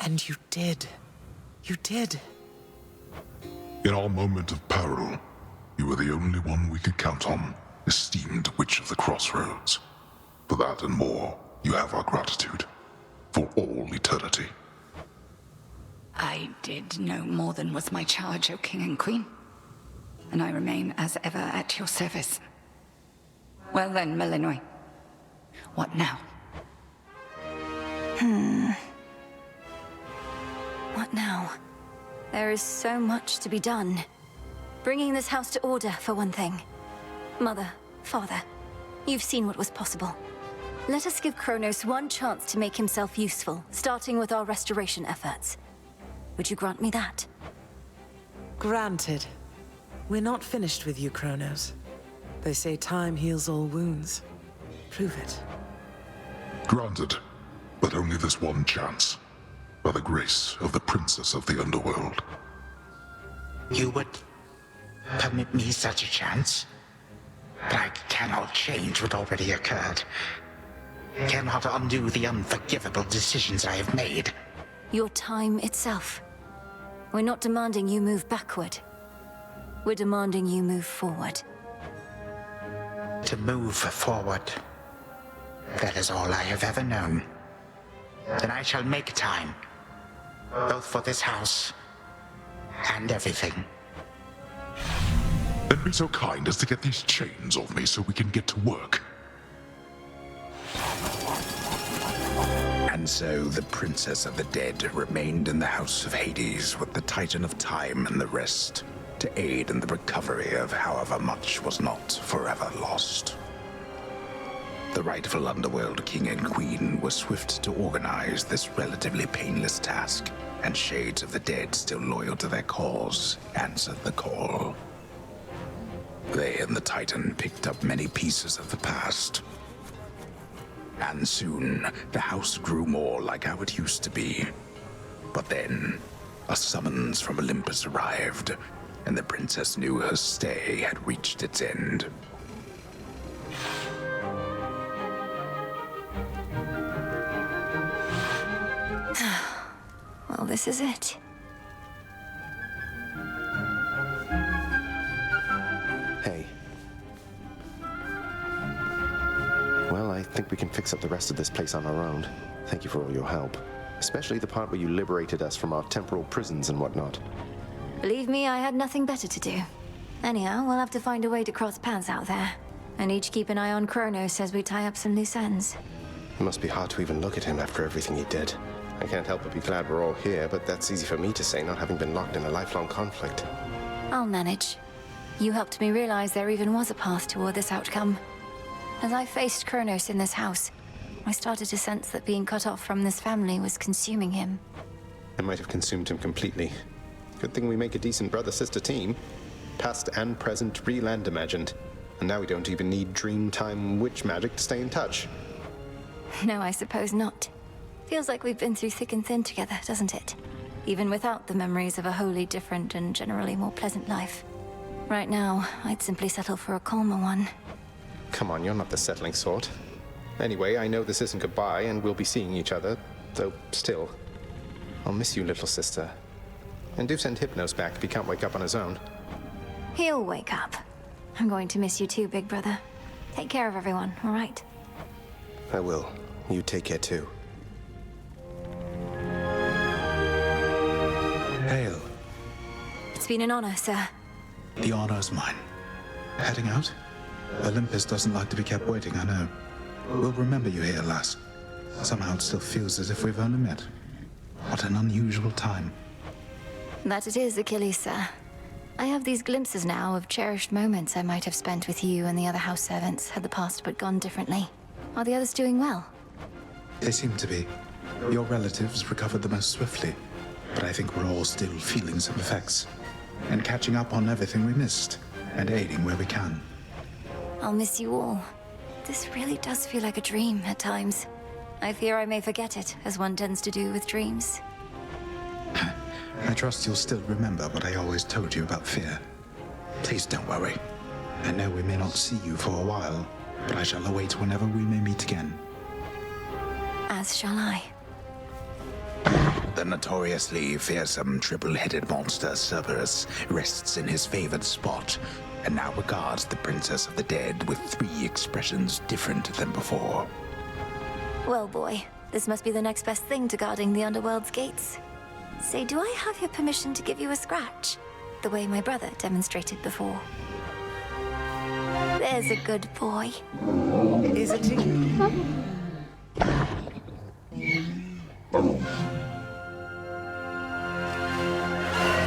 And you did. You did. In our moment of peril, you were the only one we could count on, esteemed Witch of the Crossroads. For that and more, You have our gratitude. For all eternity. I did no more than was my charge, O King and Queen. And I remain as ever at your service. Well then, Melinoy. What now? What now? There is so much to be done. Bringing this house to order, for one thing. Mother, Father, you've seen what was possible. Let us give Kronos one chance to make himself useful, starting with our restoration efforts. Would you grant me that? Granted. We're not finished with you, Kronos. They say time heals all wounds. Prove it. Granted, but only this one chance. By the grace of the Princess of the Underworld. You would permit me such a chance? But I cannot change what already occurred. Cannot undo the unforgivable decisions I have made. Your time itself. We're not demanding you move backward. We're demanding you move forward. To move forward. That is all I have ever known. Then I shall make time. Both for this house and everything. Then be so kind as to get these chains off me so we can get to work. And so the Princess of the Dead remained in the House of Hades with the Titan of Time and the rest, to aid in the recovery of however much was not forever lost. The rightful Underworld King and Queen were swift to organize this relatively painless task, and Shades of the Dead, still loyal to their cause, answered the call. They and the Titan picked up many pieces of the past. And soon, the house grew more like how it used to be. But then, a summons from Olympus arrived, and the princess knew her stay had reached its end. Well, this is it. Hey. Well, I think we can fix up the rest of this place on our own. Thank you for all your help. Especially the part where you liberated us from our temporal prisons and whatnot. Believe me, I had nothing better to do. Anyhow, we'll have to find a way to cross paths out there. And each keep an eye on Kronos as we tie up some loose ends. It must be hard to even look at him after everything he did. I can't help but be glad we're all here, but that's easy for me to say, not having been locked in a lifelong conflict. I'll manage. You helped me realize there even was a path toward this outcome. As I faced Kronos in this house, I started to sense that being cut off from this family was consuming him. It might have consumed him completely. Good thing we make a decent brother-sister team. Past and present, real and imagined. And now we don't even need Dreamtime witch magic to stay in touch. No, I suppose not. Feels like we've been through thick and thin together, doesn't it? Even without the memories of a wholly different and generally more pleasant life. Right now, I'd simply settle for a calmer one. Come on, you're not the settling sort. Anyway, I know this isn't goodbye, and we'll be seeing each other, though still. I'll miss you, little sister. And do send Hypnos back if he can't wake up on his own. He'll wake up. I'm going to miss you too, big brother. Take care of everyone, all right? I will. You take care too. Hail. It's been an honor, sir. The honor's mine. Heading out? Olympus doesn't like to be kept waiting, I know. We'll remember you here, lass. Somehow it still feels as if we've only met. What an unusual time. That it is, Achilles, sir. I have these glimpses now of cherished moments I might have spent with you and the other house servants had the past but gone differently. Are the others doing well? They seem to be. Your relatives recovered the most swiftly, but I think we're all still feeling some effects. And catching up on everything we missed, and aiding where we can. I'll miss you all. This really does feel like a dream at times. I fear I may forget it, as one tends to do with dreams. I trust you'll still remember what I always told you about fear. Please don't worry. I know we may not see you for a while, but I shall await whenever we may meet again. As shall I. The notoriously fearsome triple-headed monster Cerberus rests in his favored spot, and now regards the Princess of the Dead with 3 expressions different than before. Well, boy, this must be the next best thing to guarding the Underworld's gates. Say, do I have your permission to give you a scratch? The way my brother demonstrated before. There's a good boy. Is it you?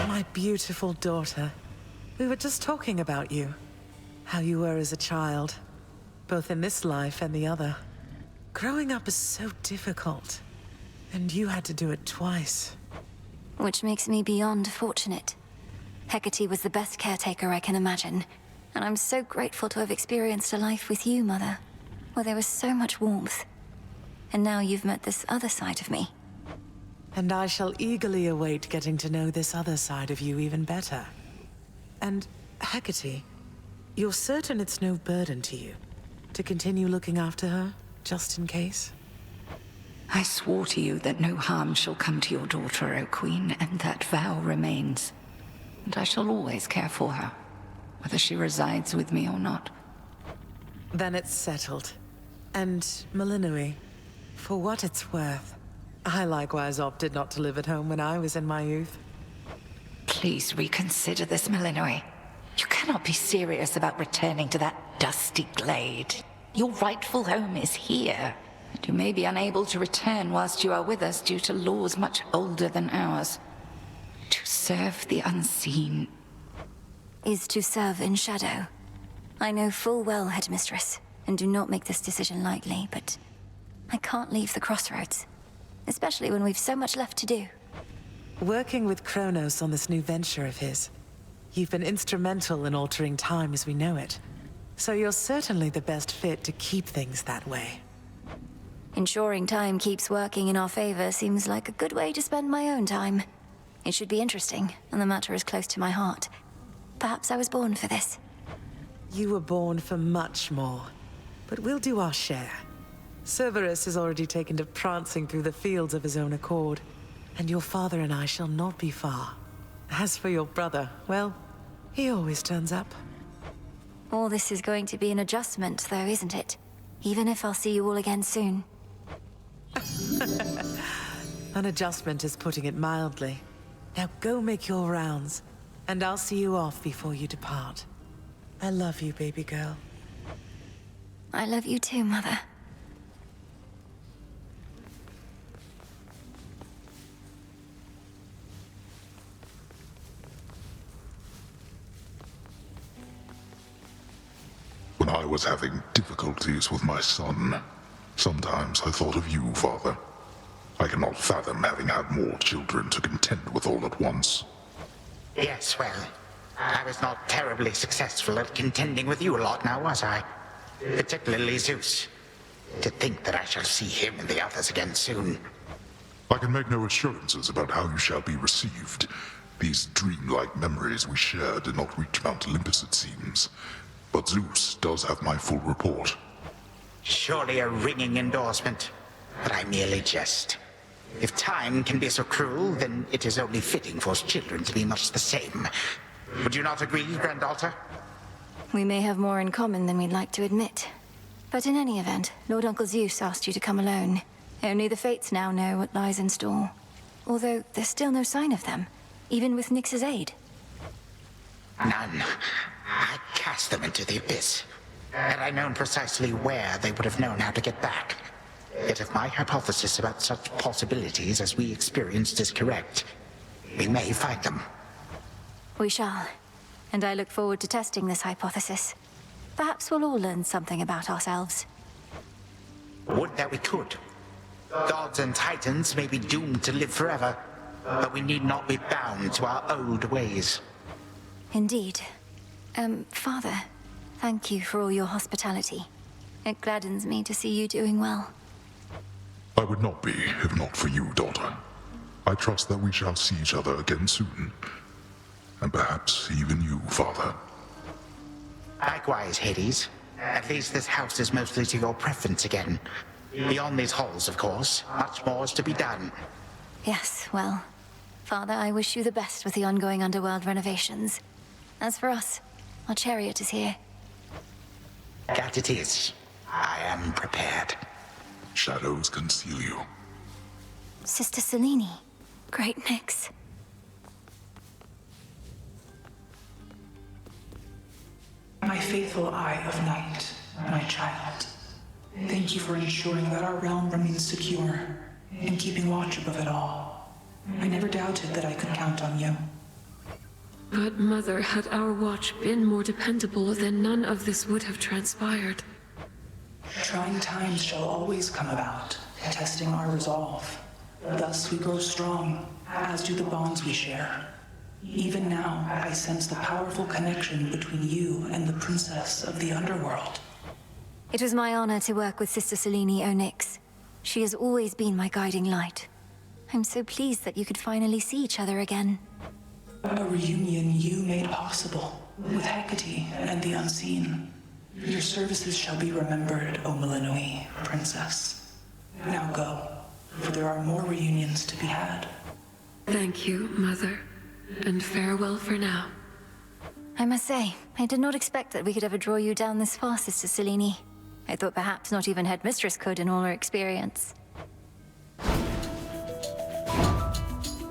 My beautiful daughter. We were just talking about you. How you were as a child. Both in this life and the other. Growing up is so difficult. And you had to do it twice. Which makes me beyond fortunate. Hecate was the best caretaker I can imagine. And I'm so grateful to have experienced a life with you, Mother. Where there was so much warmth. And now you've met this other side of me. And I shall eagerly await getting to know this other side of you even better. And, Hecate, you're certain it's no burden to you to continue looking after her, just in case? I swore to you that no harm shall come to your daughter, O Queen, and that vow remains. And I shall always care for her, whether she resides with me or not. Then it's settled. And, Malinois, for what it's worth, I likewise opted not to live at home when I was in my youth. Please reconsider this, Malinois. You cannot be serious about returning to that dusty glade. Your rightful home is here. And you may be unable to return whilst you are with us due to laws much older than ours. To serve the unseen is to serve in shadow. I know full well, Headmistress, and do not make this decision lightly, but I can't leave the crossroads, especially when we've so much left to do. Working with Kronos on this new venture of his, you've been instrumental in altering time as we know it. So you're certainly the best fit to keep things that way. Ensuring time keeps working in our favor seems like a good way to spend my own time. It should be interesting, and the matter is close to my heart. Perhaps I was born for this. You were born for much more, but we'll do our share. Cerberus has already taken to prancing through the fields of his own accord, and your father and I shall not be far. As for your brother, well, he always turns up. All this is going to be an adjustment, though, isn't it? Even if I'll see you all again soon. An adjustment is putting it mildly. Now go make your rounds, and I'll see you off before you depart. I love you, baby girl. I love you too, Mother. When I was having difficulties with my son, sometimes I thought of you, Father. I cannot fathom having had more children to contend with all at once. Yes, well, I was not terribly successful at contending with you a lot now, was I? Particularly Zeus. To think that I shall see him and the others again soon. I can make no assurances about how you shall be received. These dreamlike memories we share did not reach Mount Olympus, it seems. But Zeus does have my full report. Surely a ringing endorsement. But I merely jest. If time can be so cruel, then it is only fitting for children to be much the same. Would you not agree, granddaughter? We may have more in common than we'd like to admit. But in any event, Lord Uncle Zeus asked you to come alone. Only the Fates now know what lies in store. Although there's still no sign of them, even with Nyx's aid. None. I cast them into the abyss. Had I known precisely where, they would have known how to get back. Yet if my hypothesis about such possibilities as we experienced is correct, we may find them. We shall. And I look forward to testing this hypothesis. Perhaps we'll all learn something about ourselves. Would that we could. Gods and titans may be doomed to live forever, but we need not be bound to our old ways. Indeed. Father, thank you for all your hospitality. It gladdens me to see you doing well. I would not be, if not for you, daughter. I trust that we shall see each other again soon. And perhaps even you, Father. Likewise, Hades. At least this house is mostly to your preference again. Beyond these halls, of course, much more is to be done. Yes, well, Father, I wish you the best with the ongoing underworld renovations. As for us, our chariot is here. That it is. I am prepared. Shadows conceal you. Sister Selene. Great Nyx. My faithful Eye of Night, my child. Thank you for ensuring that our realm remains secure and keeping watch above it all. I never doubted that I could count on you. But, Mother, had our watch been more dependable, then none of this would have transpired. Trying times shall always come about, testing our resolve. Thus we grow strong, as do the bonds we share. Even now, I sense the powerful connection between you and the princess of the underworld. It was my honor to work with Sister Selene Onyx. She has always been my guiding light. I'm so pleased that you could finally see each other again. A reunion you made possible, with Hecate and the Unseen. Your services shall be remembered, O Millenoi, Princess. Now go, for there are more reunions to be had. Thank you, Mother. And farewell for now. I must say, I did not expect that we could ever draw you down this far, Sister Selene. I thought perhaps not even Headmistress could in all her experience.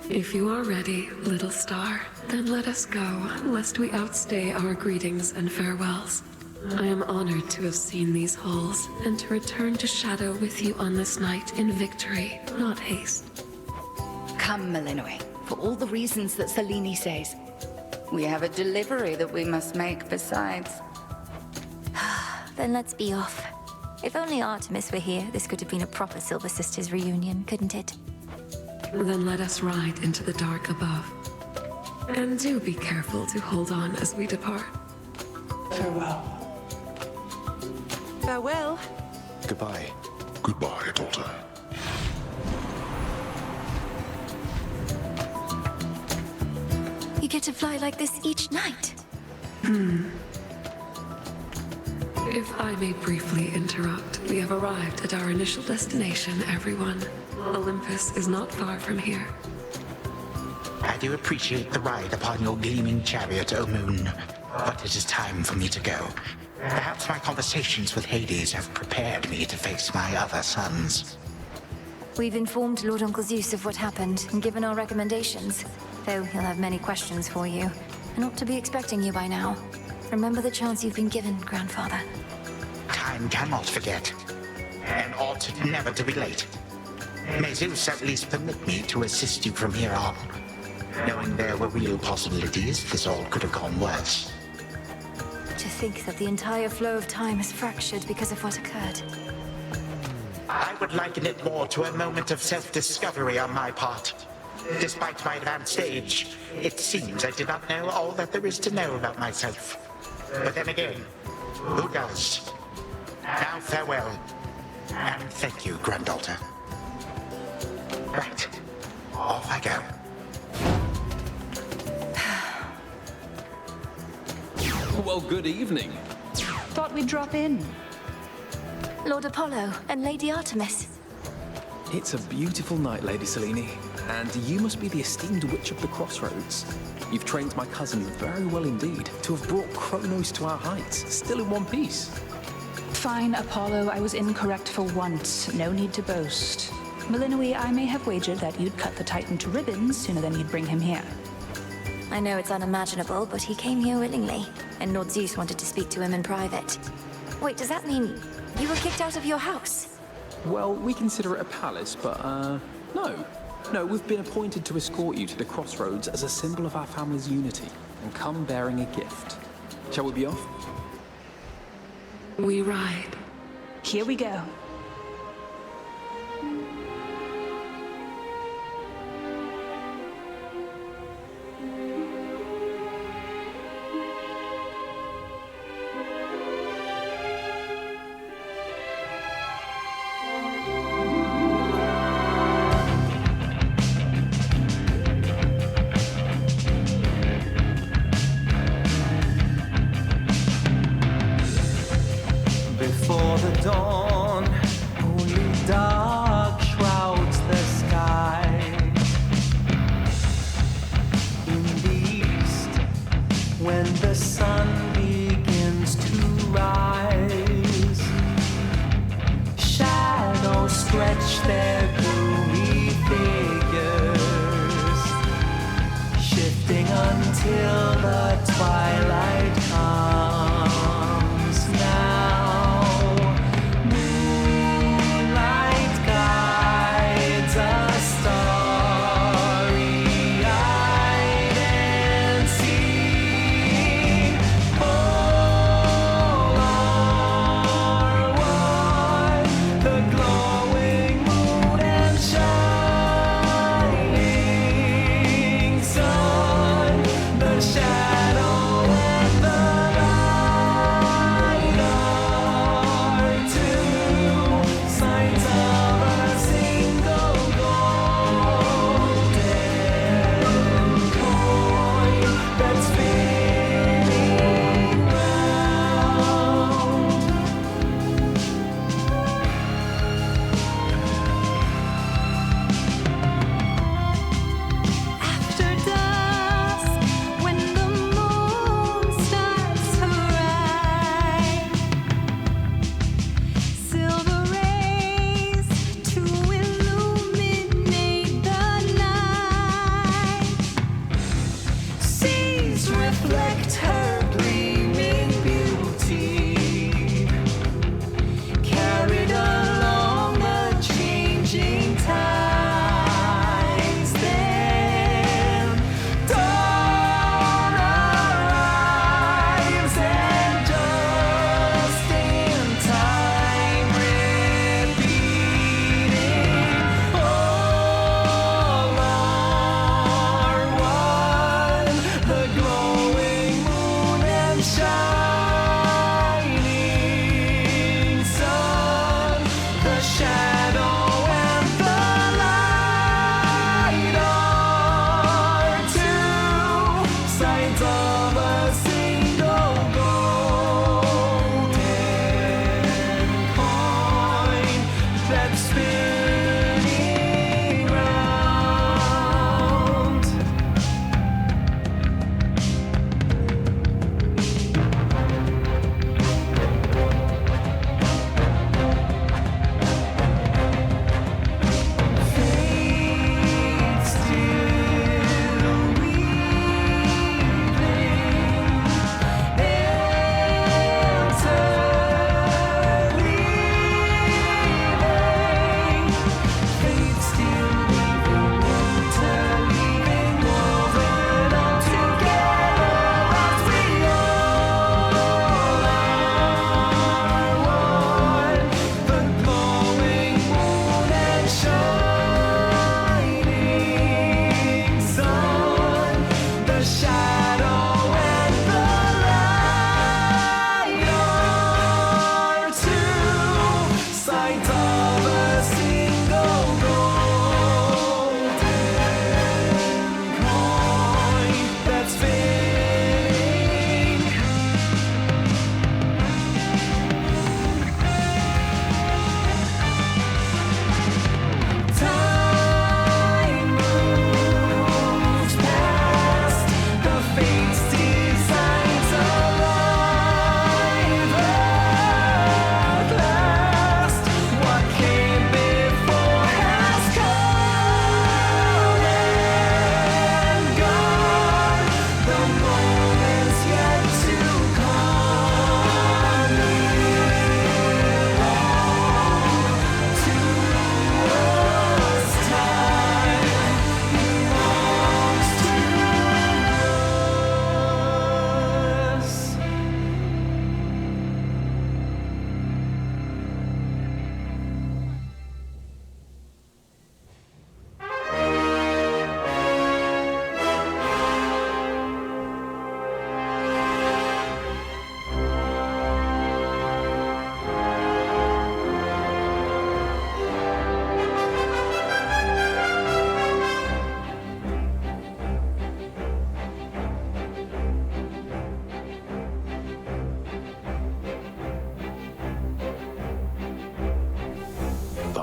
If you are ready, little star, then let us go, lest we outstay our greetings and farewells. I am honored to have seen these halls, and to return to Shadow with you on this night in victory, not haste. Come, Millenoi, for all the reasons that Selene says. We have a delivery that we must make besides. Then let's be off. If only Artemis were here, this could have been a proper Silver Sisters reunion, couldn't it? Then let us ride into the dark above. And do be careful to hold on as we depart. Farewell. Farewell. Goodbye. Goodbye, daughter. You get to fly like this each night. If I may briefly interrupt, we have arrived at our initial destination, everyone. Olympus is not far from here. I do appreciate the ride upon your gleaming chariot, O Moon. But it is time for me to go. Perhaps my conversations with Hades have prepared me to face my other sons. We've informed Lord Uncle Zeus of what happened and given our recommendations, though he'll have many questions for you, and ought to be expecting you by now. Remember the chance you've been given, Grandfather. Time cannot forget, and ought never to be late. May Zeus at least permit me to assist you from here on. Knowing there were real possibilities, this all could have gone worse. To think that the entire flow of time is fractured because of what occurred. I would liken it more to a moment of self-discovery on my part. Despite my advanced age, it seems I did not know all that there is to know about myself. But then again, who does? Now farewell, and thank you, granddaughter. Right, off I go. Well, good evening. Thought we'd drop in. Lord Apollo and Lady Artemis. It's a beautiful night, Lady Selene, and you must be the esteemed Witch of the Crossroads. You've trained my cousin very well indeed to have brought Kronos to our heights, still in one piece. Fine, Apollo, I was incorrect for once. No need to boast. Millenoi, I may have wagered that you'd cut the Titan to ribbons sooner than you'd bring him here. I know it's unimaginable, but he came here willingly, and Lord Zeus wanted to speak to him in private. Wait, does that mean you were kicked out of your house? Well, we consider it a palace, but, no. No, we've been appointed to escort you to the Crossroads as a symbol of our family's unity, and come bearing a gift. Shall we be off? We ride. Here we go. Before the dawn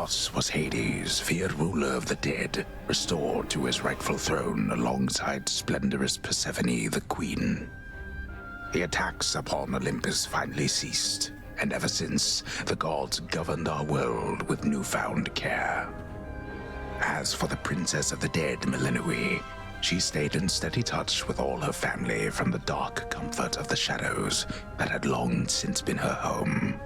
Thus was Hades, feared ruler of the dead, restored to his rightful throne alongside splendorous Persephone, the queen. The attacks upon Olympus finally ceased, and ever since, the gods governed our world with newfound care. As for the princess of the dead, Melinoi, she stayed in steady touch with all her family from the dark comfort of the shadows that had long since been her home.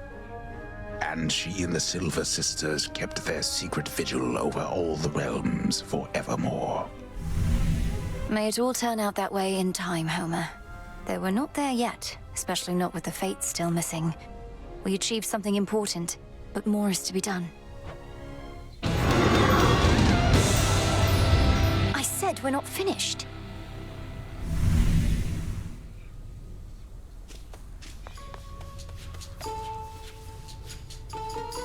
And she and the Silver Sisters kept their secret vigil over all the realms forevermore. May it all turn out that way in time, Homer. Though we're not there yet, especially not with the Fates still missing. We achieved something important, but more is to be done. I said we're not finished.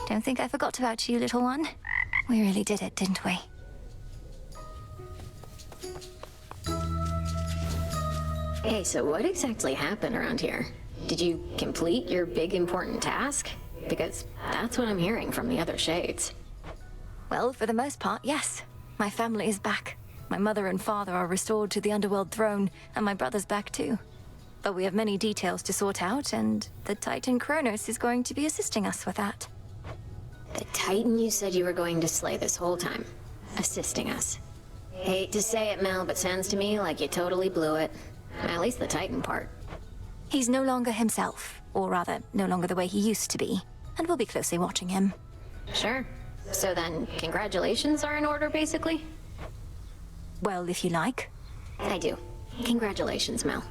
Don't think I forgot about you, little one. We really did it, didn't we? Hey, so what exactly happened around here? Did you complete your big important task? Because that's what I'm hearing from the other shades. Well, for the most part, yes. My family is back. My mother and father are restored to the Underworld throne, and my brother's back too. But we have many details to sort out, and the Titan Kronos is going to be assisting us with that. The Titan you said you were going to slay this whole time. Assisting us. Hate to say it, Mel, but sounds to me like you totally blew it. At least the Titan part. He's no longer himself, or rather, no longer the way he used to be, and we'll be closely watching him. Sure. So then, congratulations are in order, basically? Well, if you like. I do. Congratulations, Mel.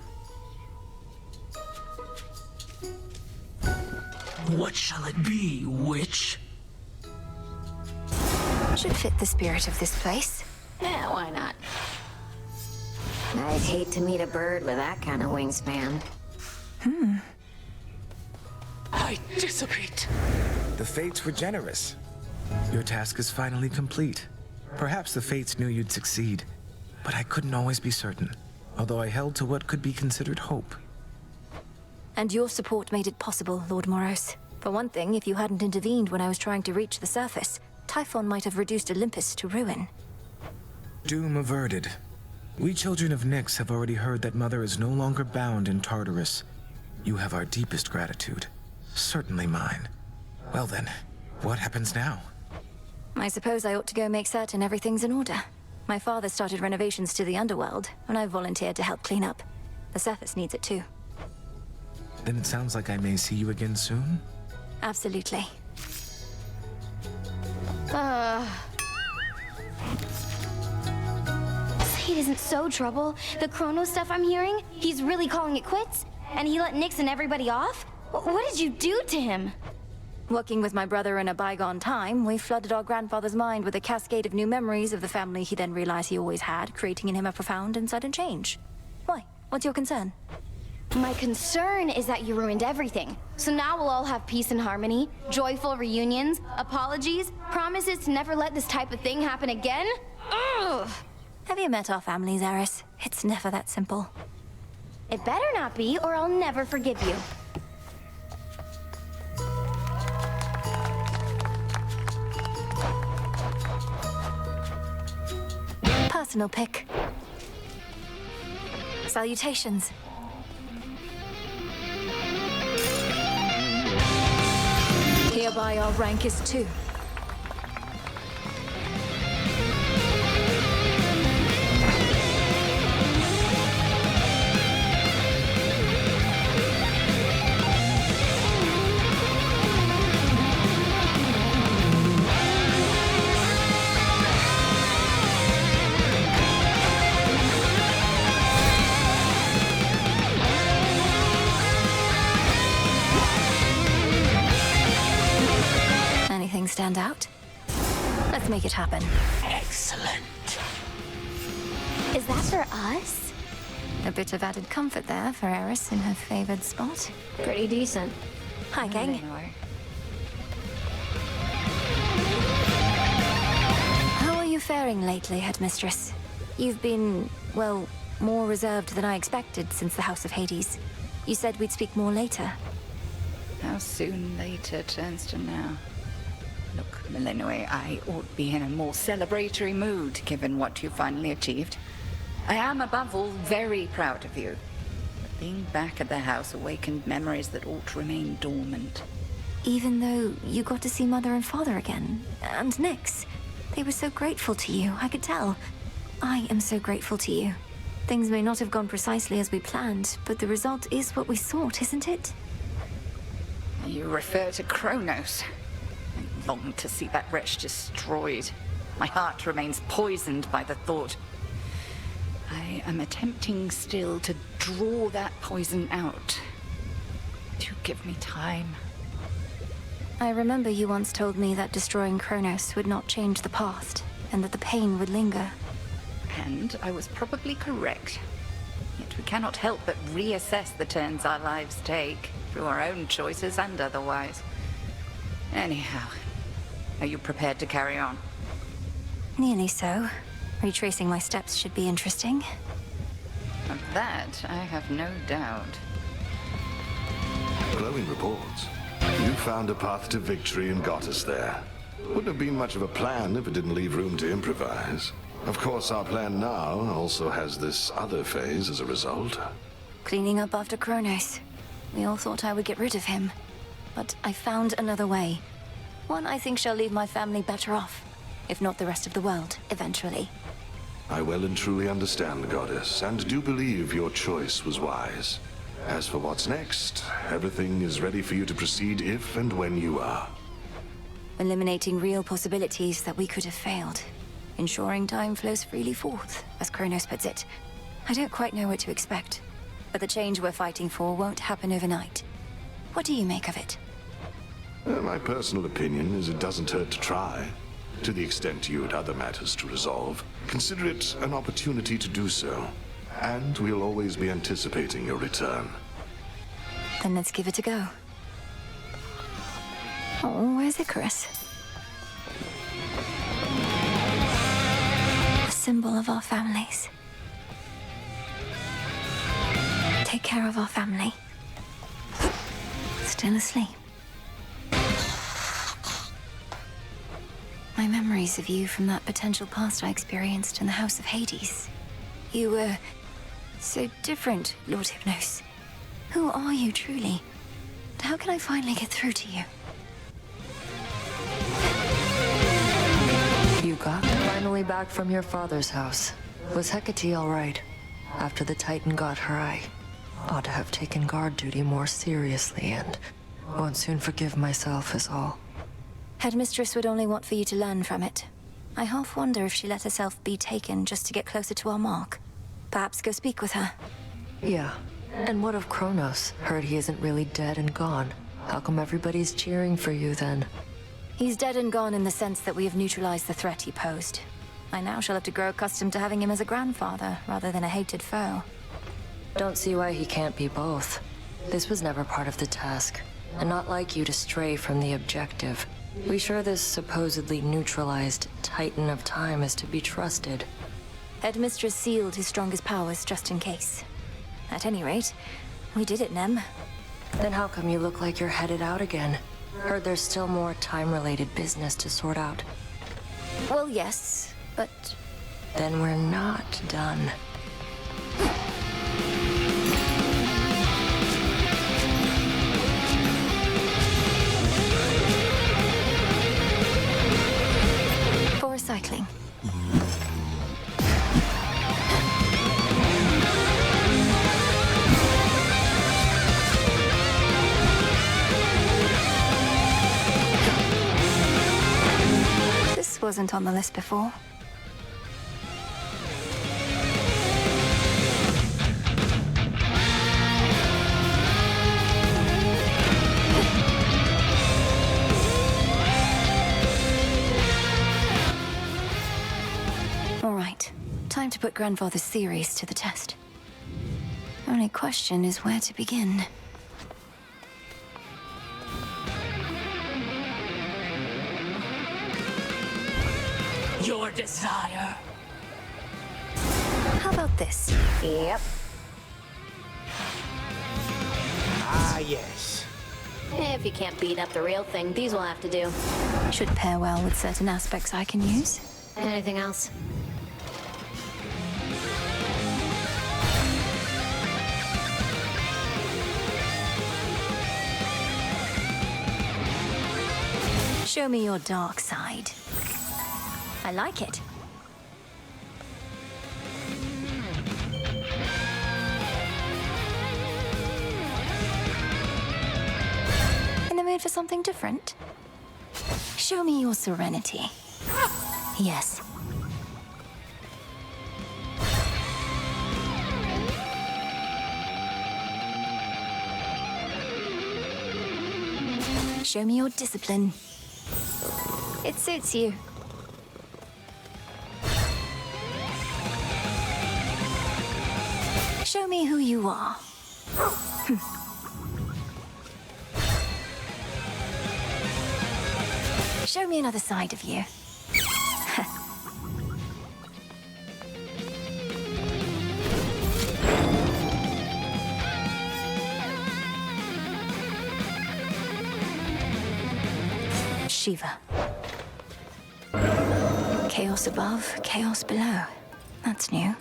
What shall it be, witch? Should fit the spirit of this place. Yeah, why not? I'd hate to meet a bird with that kind of wingspan. I dissipate. The Fates were generous. Your task is finally complete. Perhaps the Fates knew you'd succeed, but I couldn't always be certain, although I held to what could be considered hope. And your support made it possible, Lord Moros. For one thing, if you hadn't intervened when I was trying to reach the surface, Typhon might have reduced Olympus to ruin. Doom averted. We children of Nyx have already heard that Mother is no longer bound in Tartarus. You have our deepest gratitude. Certainly mine. Well then, what happens now? I suppose I ought to go make certain everything's in order. My father started renovations to the Underworld, and I volunteered to help clean up. The surface needs it too. Then it sounds like I may see you again soon? Absolutely. Slade isn't so trouble. The Kronos stuff I'm hearing, he's really calling it quits? And he let Nyx and everybody off? What did you do to him? Working with my brother in a bygone time, we flooded our grandfather's mind with a cascade of new memories of the family he then realized he always had, creating in him a profound and sudden change. Why? What's your concern? My concern is that you ruined everything. So now we'll all have peace and harmony, joyful reunions, apologies, promises to never let this type of thing happen again? Ugh! Have you met our families, Eris? It's never that simple. It better not be, or I'll never forgive you. Personal pick. Salutations. Hereby our rank is 2. Anything stand out? Let's make it happen. Excellent. Is that for us? A bit of added comfort there for Eris in her favored spot. Pretty decent. Hi, gang. How are you faring lately, Headmistress? You've been, well, more reserved than I expected since the House of Hades. You said we'd speak more later. How soon later turns to now. Look, Melinoi, I ought to be in a more celebratory mood, given what you finally achieved. I am, above all, very proud of you. But being back at the house awakened memories that ought to remain dormant. Even though you got to see Mother and Father again, and Nyx, they were so grateful to you, I could tell. I am so grateful to you. Things may not have gone precisely as we planned, but the result is what we sought, isn't it? You refer to Kronos. I long to see that wretch destroyed. My heart remains poisoned by the thought. I am attempting still to draw that poison out. Do give me time. I remember you once told me that destroying Kronos would not change the past, and that the pain would linger. And I was probably correct. Yet we cannot help but reassess the turns our lives take, through our own choices and otherwise. Anyhow, are you prepared to carry on? Nearly so. Retracing my steps should be interesting. Of that, I have no doubt. Glowing reports. You found a path to victory and got us there. Wouldn't have been much of a plan if it didn't leave room to improvise. Of course, our plan now also has this other phase as a result. Cleaning up after Kronos. We all thought I would get rid of him. But I found another way. One I think shall leave my family better off. If not the rest of the world, eventually. I well and truly understand, Goddess, and do believe your choice was wise. As for what's next, everything is ready for you to proceed if and when you are. Eliminating real possibilities that we could have failed. Ensuring time flows freely forth, as Kronos puts it. I don't quite know what to expect, but the change we're fighting for won't happen overnight. What do you make of it? My personal opinion is it doesn't hurt to try. To the extent you had other matters to resolve, consider it an opportunity to do so. And we'll always be anticipating your return. Then let's give it a go. Oh, where's Icarus? A symbol of our families. Take care of our family. Still asleep. My memories of you from that potential past I experienced in the House of Hades. You were so different, Lord Hypnos. Who are you, truly? And how can I finally get through to you? You got finally back from your father's house. Was Hecate all right? After the Titan got her, I ought to have taken guard duty more seriously and won't soon forgive myself is all. Headmistress would only want for you to learn from it. I half wonder if she let herself be taken just to get closer to our mark. Perhaps go speak with her. Yeah. And what of Kronos? Heard he isn't really dead and gone. How come everybody's cheering for you then? He's dead and gone in the sense that we have neutralized the threat he posed. I now shall have to grow accustomed to having him as a grandfather rather than a hated foe. Don't see why he can't be both. This was never part of the task, and not like you to stray from the objective. We sure this supposedly neutralized Titan of Time is to be trusted? Headmistress sealed his strongest powers just in case. At any rate, we did it, Nem. Then how come you look like you're headed out again? Heard there's still more time-related business to sort out. Well, yes, but... Then we're not done. For recycling. This wasn't on the list before. All right, time to put Grandfather's theories to the test. Only question is where to begin. Your desire. How about this? Yep. Ah, yes. If you can't beat up the real thing, these will have to do. Should pair well with certain aspects I can use. Anything else? Show me your dark side. I like it. In the mood for something different? Show me your serenity. Yes. Show me your discipline. It suits you. Show me who you are. Show me another side of you. Shiva. Chaos above, chaos below. That's new.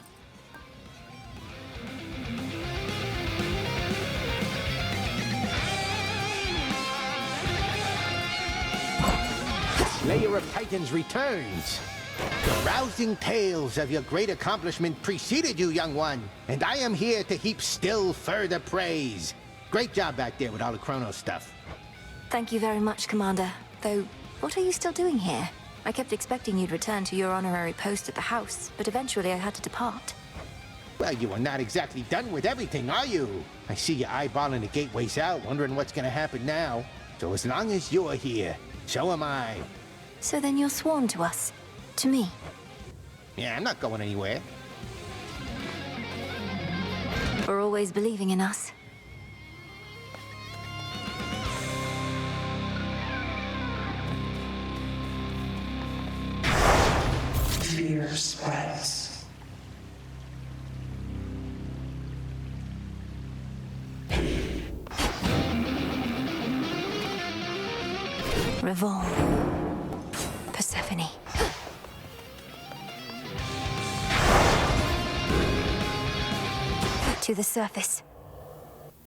Slayer of Titans returns. The rousing tales of your great accomplishment preceded you, young one, and I am here to heap still further praise. Great job back there with all the Chronos stuff. Thank you very much, Commander. Though, what are you still doing here? I kept expecting you'd return to your honorary post at the house, but eventually I had to depart. Well, you are not exactly done with everything, are you? I see you eyeballing the gateways out, wondering what's gonna happen now. So as long as you're here, so am I. So then you're sworn to us. To me. Yeah, I'm not going anywhere. For always believing in us. Fear spreads. Revolve. Persephone. To the surface.